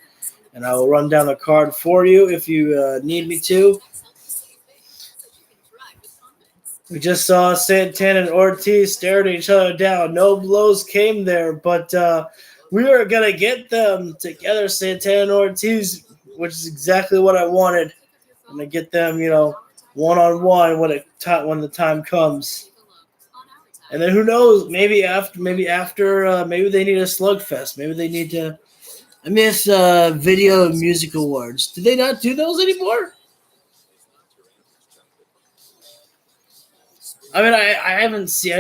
and I will run down the card for you if you need me to. We just saw Santana and Ortiz staring each other down. No blows came there, but we are going to get them together, Santana and Ortiz, which is exactly what I wanted. I'm going to get them, one-on-one when the time comes. And then who knows, maybe after they need a slugfest. Maybe they need to – I miss Video Music Awards. Do they not do those anymore? I mean, I haven't seen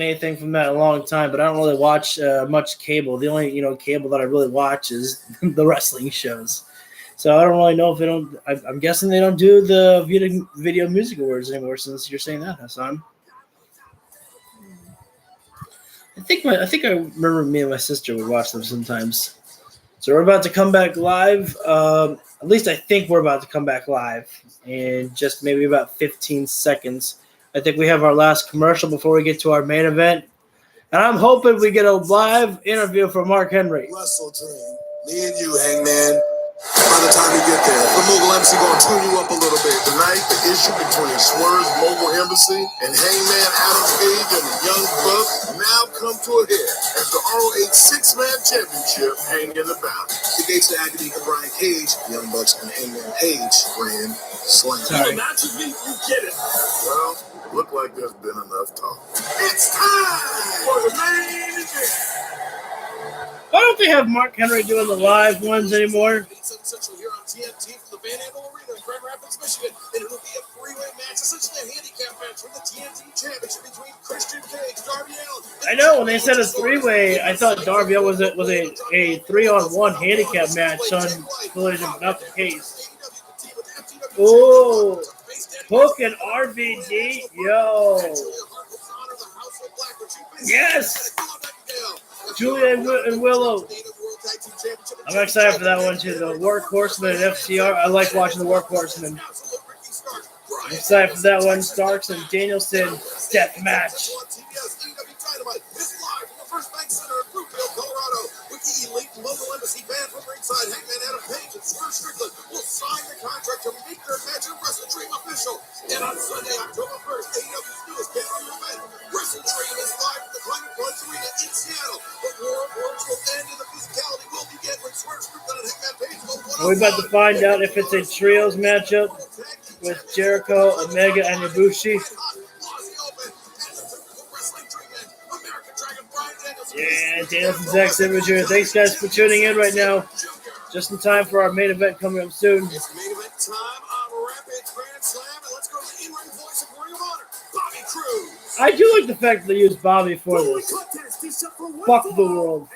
anything from that in a long time, but I don't really watch much cable. The only cable that I really watch is the wrestling shows. So I don't really know if they don't. I'm guessing they don't do the Video Music Awards anymore. Since you're saying that, Hassan, I think I remember me and my sister would watch them sometimes. So we're about to come back live. At least I think we're about to come back live in just maybe about 15 seconds. I think we have our last commercial before we get to our main event. And I'm hoping we get a live interview from Mark Henry. Wrestle Dream, me and you, Hangman. By the time we get there, the Mogul Embassy gonna tune you up a little bit. Tonight, the issue between Swerve's Mogul Embassy and Hangman Adam Page and the Young Bucks now come to a head as the ROH six-man championship hang in the balance. The gates to agony of Brian Cage, Young Bucks and Hangman Page ran slam. Sorry. Not to me, you get it. Well, look like there's been enough talk. It's time for the main event. Why don't they have Mark Henry doing the live ones anymore? Central here on TNT from the Van Andel Arena in Grand Rapids, Michigan, and it will be a three-way match, essentially a handicap match for the TNT Championship between Christian Cage, Darby Allin. I know when they said a three-way, I thought Darby Allin was a 3-on-1 handicap match on Collision, but not the case. Oh, Hook and RVD, yo, yes. Julia and Willow. I'm excited for that one too. The Workhorsemen and FTR. I like watching the Workhorsemen. I'm excited for that one. Starks and Danielson death match. Elite Mogul Embassy band from ringside, Hangman Adam Page and Swerve Strickland will sign the contract to make their match at Wrestle Dream official. And on Sunday, October 1st, AEW's newest pay-per-view event, Wrestle Dream is live from the Climbing Points Arena in Seattle. But War of Words will end and the physicality will begin when Swerve Strickland and Hangman Page go one-on-one. We're about to find out if it's a trios matchup with Jericho, Omega, and Ibushi. Yeah, Danielson's Zach Simmons here. Thanks, guys, for tuning in right now. Just in time for our main event coming up soon. It's main event time on Rampage Grand Slam, and let's go to the in-ring voice of Ring of Honor, Bobby Cruz. I do like the fact that they use Bobby for this. Fuck the world.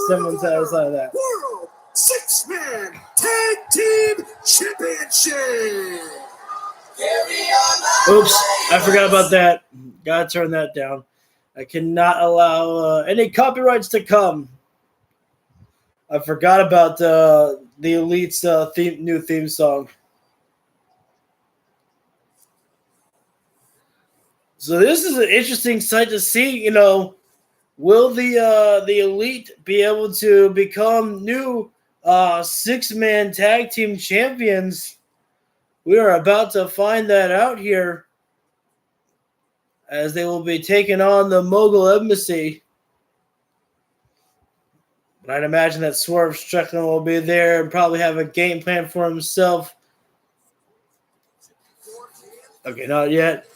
Someone said outside of that. World Six-Man Tag Team Championship. Oops, I forgot about that. Gotta turn that down. I cannot allow any copyrights to come. I forgot about the Elite's new theme song. So this is an interesting sight to see. You know, will the Elite be able to become new 6-man tag team champions? We are about to find that out here, as they will be taking on the Mogul Embassy. But I'd imagine that Swerve Strickland will be there and probably have a game plan for himself. Okay, not yet.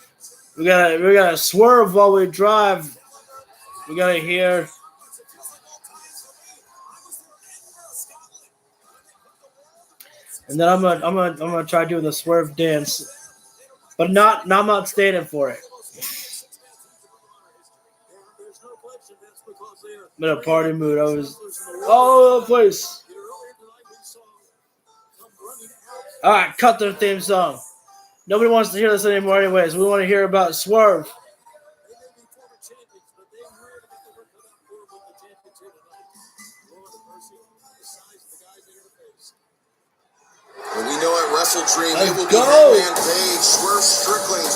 We gotta swerve while we drive. We gotta hear. And then I'm gonna try doing the swerve dance, but I'm not standing for it. I'm in a party mood. I was all over the place. All right, cut the theme song. Nobody wants to hear this anymore, anyways. We want to hear about Swerve. And we know at Wrestle Dream Let's it will go. be Hangman Page, Swerve Strickland,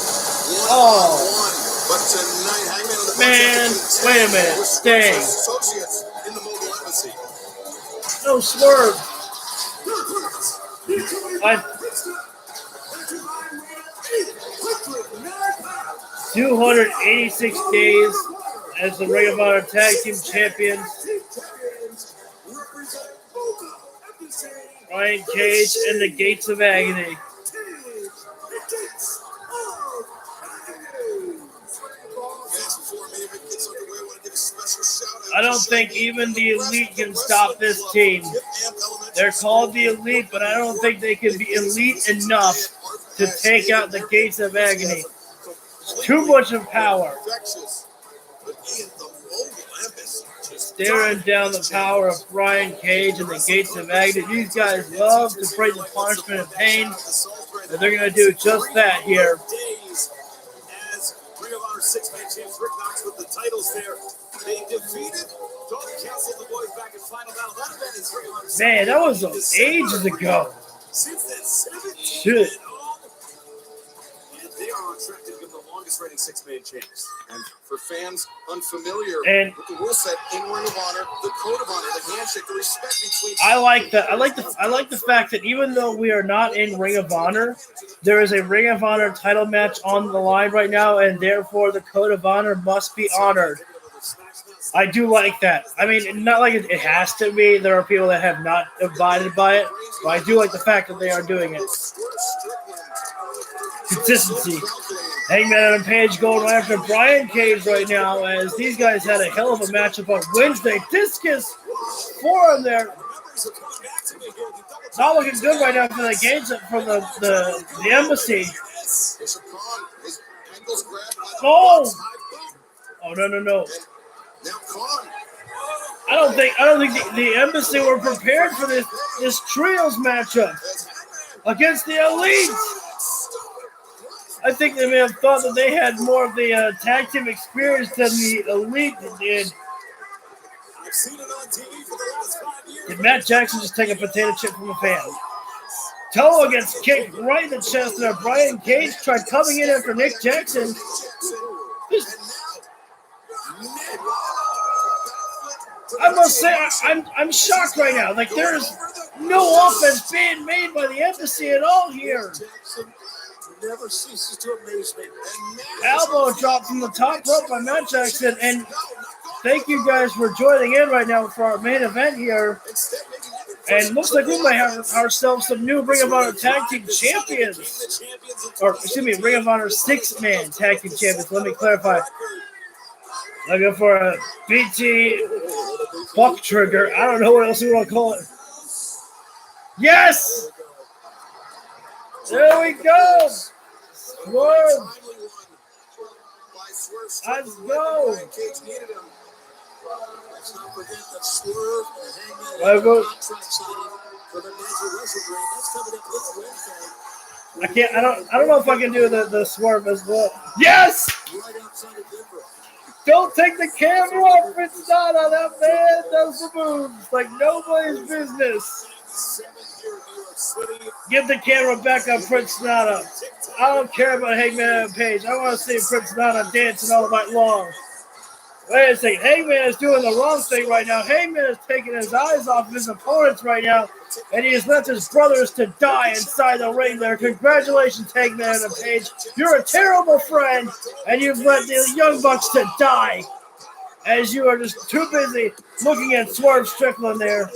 one-on-one. But tonight, Hangman and the Man, wait a minute. Stay. Associates in the Mogul Embassy. No Swerve. 286 days as the Ring of Honor Tag Team Champions. Brian Cage and the Gates of Agony. I don't think even the Elite can stop this team. They're called the Elite, but I don't think they can be elite enough to take out the Gates of Agony. It's too much of power. Staring down the power of Brian Cage and the Gates of Agony. These guys love to bring the punishment and pain, and they're going to do just that here. As Ring of Honor 6-man champs Rick Knox with the titles there. They defeated Dalton Castle, the boys back in final battle. That event is Ring of Honor. Man, that was ages ago. Since then, 17 Shit. in all. And they are on track to become the longest reigning 6-man champs. And for fans unfamiliar with the rule set in Ring of Honor, the code of honor, the handshake, the respect between. I like that. I like the fact that even though we are not in Ring of Honor, there is a Ring of Honor title match on the line right now, and therefore the code of honor must be honored. I do like that. I mean, not like it has to be. There are people that have not abided by it, but I do like the fact that they are doing it. Consistency. Hangman and Page going after Brian Cage right now, as these guys had a hell of a matchup on Wednesday. Discus forearm there. Not looking good right now for the Gates from the Embassy. Oh! Oh no. I don't think the Embassy were prepared for this trios matchup against the Elite. I think they may have thought that they had more of the tag team experience than the Elite did. Did Matt Jackson just take a potato chip from a fan? Toe gets kicked right in the chest there. Brian Cage tried coming in after Nick Jackson. I must say, I'm shocked right now. Like, there's no offense being made by the Embassy at all here. Never ceases to amaze me. Elbow drop from the top rope by Matt Jackson. And thank you guys for joining in right now for our main event here. And looks like we might have ourselves some new Ring of Honor Tag Team Champions. Or, excuse me, Ring of Honor 6-man Tag Team Champions. Let me clarify. Looking for a BT Buck Trigger. I don't know what else we want to call it. Yes! There we go! Swerve! Let's go! Let's not forget that Swerve and I vote. contract signing for the Major Wrestle Dream. That's coming up this Wednesday. I can't. I don't know if I can do the Swerve as well. Yes! Right outside of Denver. Don't take the camera off. It's not on that man. Does the moves like nobody's business. 7-year New York Get the camera back on Prince Nana. I don't care about Hangman Adam Page. I want to see Prince Nana dancing all night long. Wait a second. Hangman is doing the wrong thing right now. Hangman is taking his eyes off of his opponents right now, and he has left his brothers to die inside the ring there. Congratulations, Hangman Adam Page. You're a terrible friend, and you've let the Young Bucks to die, as you are just too busy looking at Swerve Strickland there.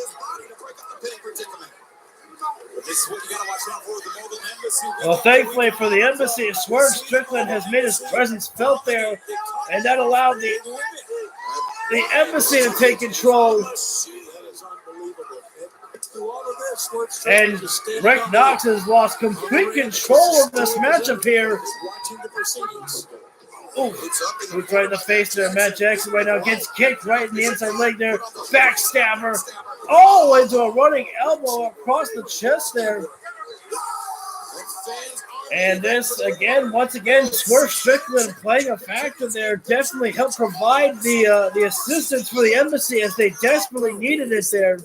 Well, thankfully for the Embassy, Swerve Strickland has made his presence felt there, and that allowed the Embassy to take control. And Rick Knox has lost complete control of this matchup here. Ooh, look right in the face there. Matt Jackson right now gets kicked right in the inside leg there. Backstabber. Oh, into a running elbow across the chest there. And this, again, once again, Swerve Strickland playing a factor there. Definitely helped provide the assistance for the Embassy as they desperately needed it there.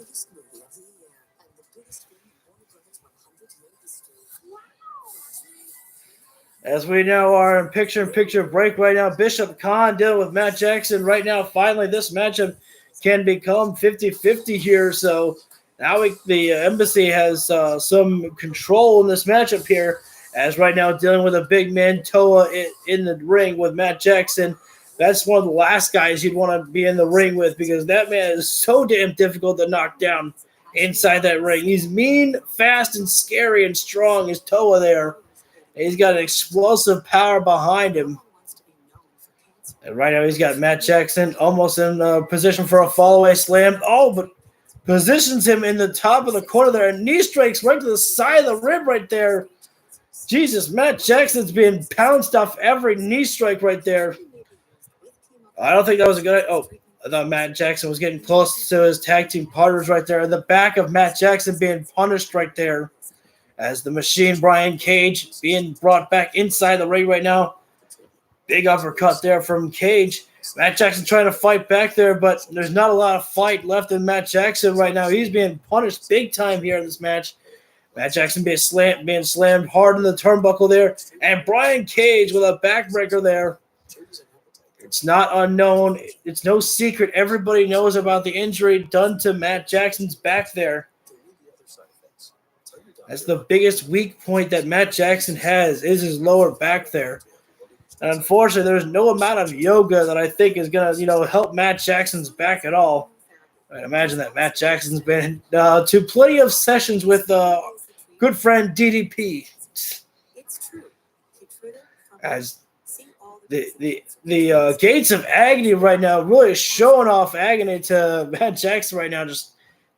As we now are in picture-in-picture break right now, Bishop Khan dealing with Matt Jackson right now. Finally, this matchup can become 50-50 here. So now the Embassy has some control in this matchup here, as right now dealing with a big man, Toa, in the ring with Matt Jackson. That's one of the last guys you'd want to be in the ring with, because that man is so damn difficult to knock down inside that ring. He's mean, fast, and scary and strong as Toa there. He's got an explosive power behind him. And right now he's got Matt Jackson almost in position for a fall-away slam. Oh, but positions him in the top of the corner there. And knee strikes right to the side of the rib right there. Jesus, Matt Jackson's being pounced off every knee strike right there. I don't think that was a good idea. Oh, I thought Matt Jackson was getting close to his tag team partners right there. In the back of Matt Jackson being punished right there. As the Machine, Brian Cage, being brought back inside the ring right now. Big uppercut there from Cage. Matt Jackson trying to fight back there, but there's not a lot of fight left in Matt Jackson right now. He's being punished big time here in this match. Matt Jackson being slammed hard in the turnbuckle there. And Brian Cage with a backbreaker there. It's not unknown. It's no secret. Everybody knows about the injury done to Matt Jackson's back there. That's the biggest weak point that Matt Jackson has, is his lower back there. And unfortunately, there's no amount of yoga that I think is going to, help Matt Jackson's back at all. I imagine that Matt Jackson's been to plenty of sessions with good friend DDP. As the gates of agony right now, really showing off agony to Matt Jackson right now, just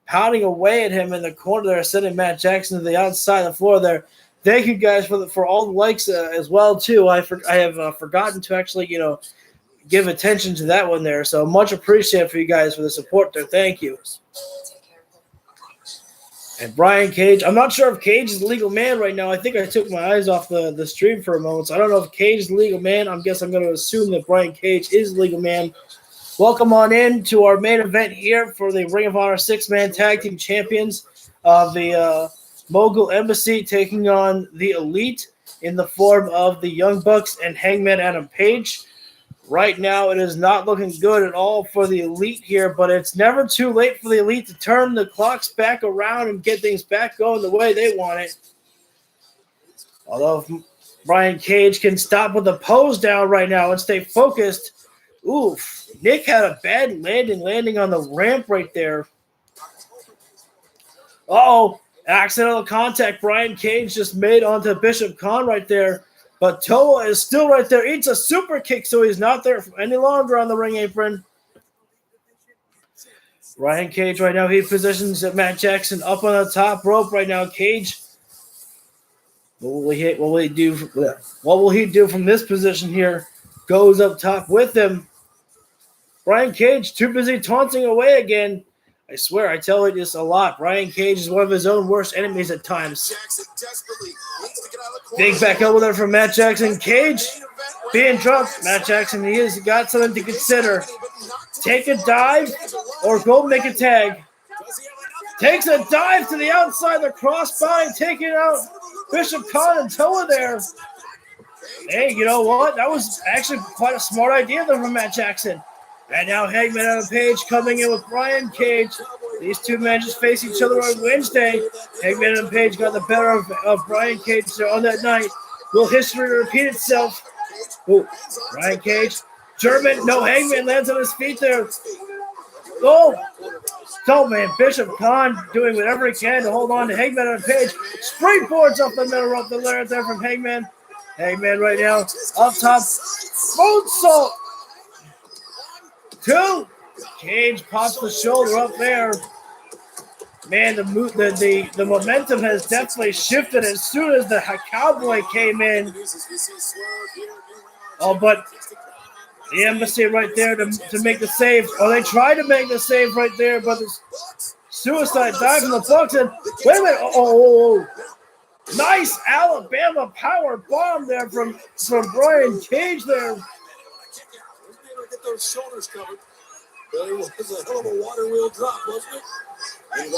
pounding away at him in the corner there, sending Matt Jackson to the outside of the floor there. Thank you guys for all the likes as well too. I have forgotten to actually give attention to that one there. So much appreciated for you guys for the support there. Thank you. And Brian Cage, I'm not sure if Cage is the legal man right now. I think I took my eyes off the stream for a moment, so I don't know if Cage is the legal man. I'm going to assume that Brian Cage is the legal man. Welcome on in to our main event here for the Ring of Honor 6-man tag team champions of the Mogul Embassy, taking on the Elite in the form of the Young Bucks and Hangman Adam Page. Right now, it is not looking good at all for the Elite here, but it's never too late for the Elite to turn the clocks back around and get things back going the way they want it. Although if Brian Cage can stop with the pose down right now and stay focused. Oof, Nick had a bad landing on the ramp right there. Uh-oh, accidental contact Brian Cage just made onto Bishop Khan right there. But Toa is still right there. Eats a super kick, so he's not there any longer on the ring apron. Brian Cage right now, he positions Matt Jackson up on the top rope right now. Cage, what will he do from this position here? Goes up top with him. Brian Cage too busy taunting away again. I swear, I tell you this a lot. Brian Cage is one of his own worst enemies at times. Big back elbow there from Matt Jackson. Cage being dropped. Matt Jackson, he has got something to consider. Take a dive or go make a tag. Takes a dive to the outside, the crossbody, taking out Bishop Khan and Toa there. Hey, you know what? That was actually quite a smart idea there from Matt Jackson. And now Hangman Adam Page coming in with Brian Cage. These two men just face each other on Wednesday. Hangman Adam Page got the better of Brian Cage on that night. Will history repeat itself? Oh, Brian Cage. German, no, Hangman lands on his feet there. Oh, so man, Bishop Khan doing whatever he can to hold on to Hangman Adam Page. Springboards off the middle rope, the Lariat there from Hangman. Hangman right now up top. Moonsault. 2. Cage pops the shoulder up there. Man, the momentum has definitely shifted as soon as the Cowboy came in. Oh, but the Embassy right there to make the save. Oh, they tried to make the save right there, but the suicide dive from the Bucks. And wait a minute. Oh. Nice Alabama power bomb there from Brian Cage there. Get those shoulders covered. But it was a hell of a water wheel drop, wasn't it? Is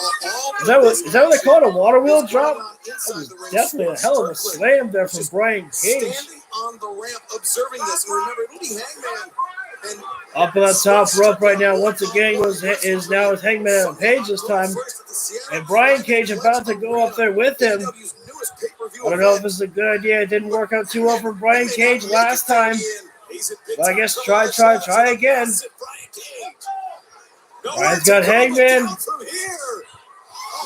that what they call it, a water wheel drop? That was definitely a hell of a slam there from Brian Cage. Standing on the ramp, observing this, and remember, it'll be Hangman. Up on top rope right now, once again, is now with Hangman Adam Page this time. And Brian Cage about to go up there with him. I don't know if this is a good idea. It didn't work out too well for Brian Cage last time. But I guess try again. Brian's got Hangman.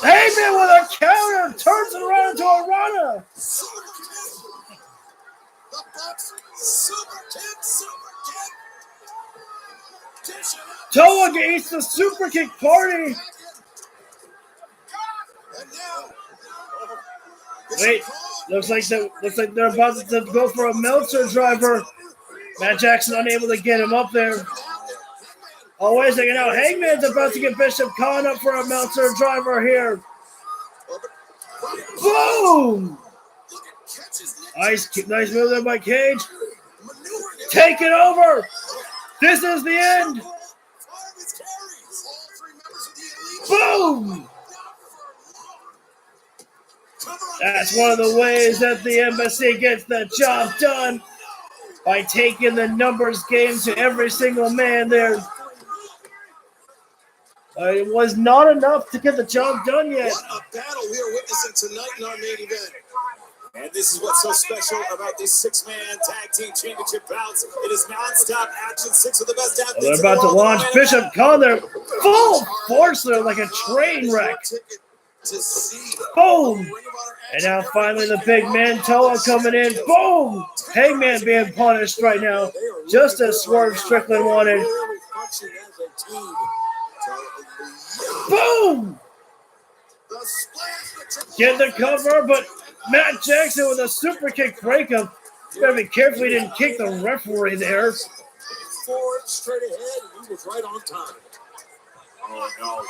Hangman with a counter. Turns it around into a runner. Toa gets the super kick party. Wait, looks like they're about to go for a Meltzer driver. Matt Jackson unable to get him up there. Oh, wait a second now. Hangman's about to get Bishop Khan up for a Meltzer driver here. Boom! Nice move there by Cage. Take it over. This is the end. Boom! That's one of the ways that the Embassy gets the job done, by taking the numbers game to every single man there. It was not enough to get the job done yet. What a battle we're witnessing tonight in our main event. And this is what's so special about these 6-man tag team championship bouts. It is non-stop action. 6 of the best athletes. They're about to launch Bishop Khan there. Full force there like a train wreck. Boom! And now finally the big man Toa coming in. Boom! Hangman being punished right now. Just as Swerve Strickland wanted. Boom! Get the cover, but Matt Jackson with a super kick breakup. You gotta be careful he didn't kick the referee there. Forward, straight ahead, and he was right on time. Oh no.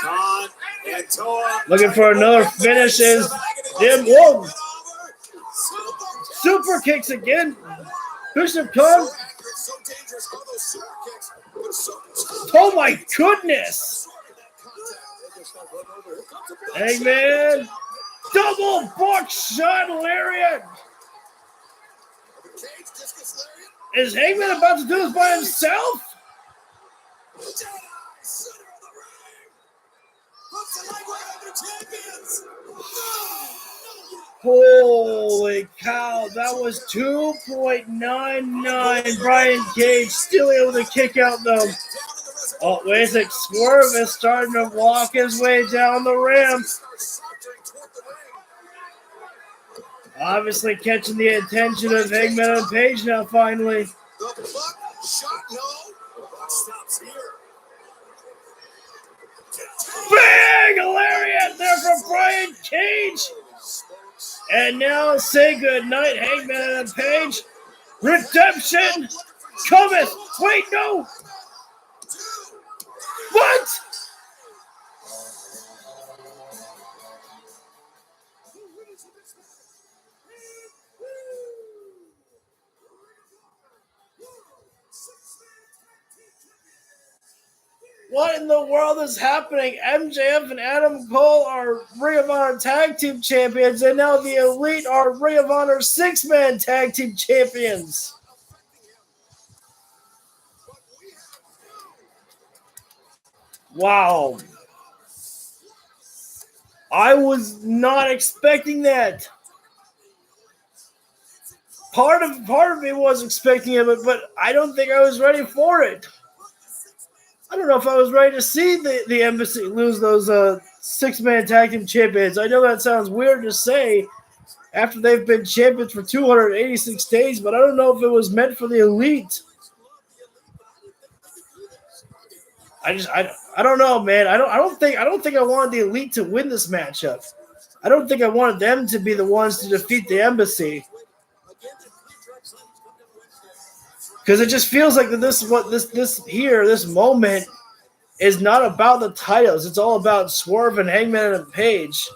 Khan and Toa. Looking for another finish is Jim Wolf. Super kicks again. Bishop Khan. Oh my goodness. Hangman. Double buckshot lariat. Is Hangman about to do this by himself? Holy cow, that was 2.99. Brian Cage still able to kick out though. Oh, wait a sec. Swerve is starting to walk his way down the ramp. Obviously catching the attention of Hangman and Page now finally. The buck shot, no. The buck stops here. Big lariat there from Brian Cage. And now say goodnight, Hangman and Page. Redemption cometh. Wait, no. What? What in the world is happening? MJF and Adam Cole are Ring of Honor Tag Team Champions, and now the Elite are Ring of Honor 6-Man Tag Team Champions. Wow. I was not expecting that. Part of me was expecting it, but I don't think I was ready for it. I don't know if I was ready to see the Embassy lose those 6-man tag team champions. I know that sounds weird to say after they've been champions for 286 days, but I don't know if it was meant for the Elite. I don't know, man. I don't think I wanted the Elite to win this matchup. I don't think I wanted them to be the ones to defeat the Embassy. Because it just feels like this moment is not about the titles. It's all about Swerve and Hangman and Page.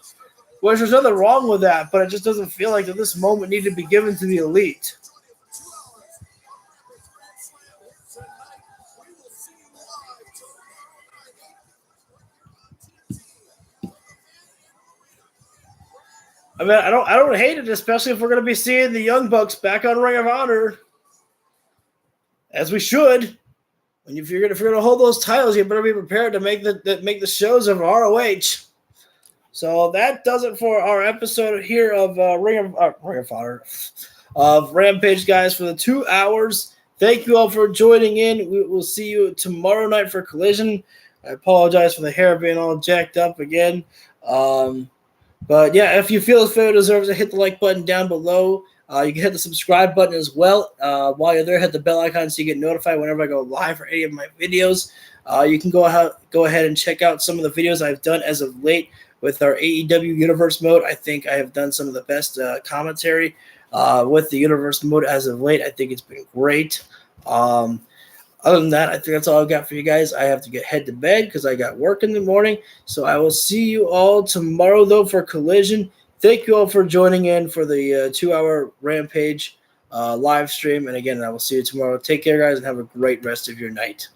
Which there's nothing wrong with that, but it just doesn't feel like that this moment needed to be given to the Elite. I mean, I don't hate it, especially if we're going to be seeing the Young Bucks back on Ring of Honor. As we should. And if you're gonna hold those titles, you better be prepared to make the shows of ROH. So that does it for our episode here of Ring of Honor of Rampage, guys, for the 2 hours. Thank you all for joining in. We will see you tomorrow night for Collision. I apologize for the hair being all jacked up again. But yeah, if you feel this video deserves it, hit the like button down below. You can hit the subscribe button as well. While you're there, hit the bell icon so you get notified whenever I go live for any of my videos. You can go ahead and check out some of the videos I've done as of late with our AEW Universe mode. I think I have done some of the best commentary with the Universe mode as of late. I think it's been great. Other than that, I think that's all I've got for you guys. I have to head to bed because I got work in the morning. So I will see you all tomorrow, though, for Collision. Thank you all for joining in for the 2-hour Rampage live stream. And again, I will see you tomorrow. Take care, guys, and have a great rest of your night.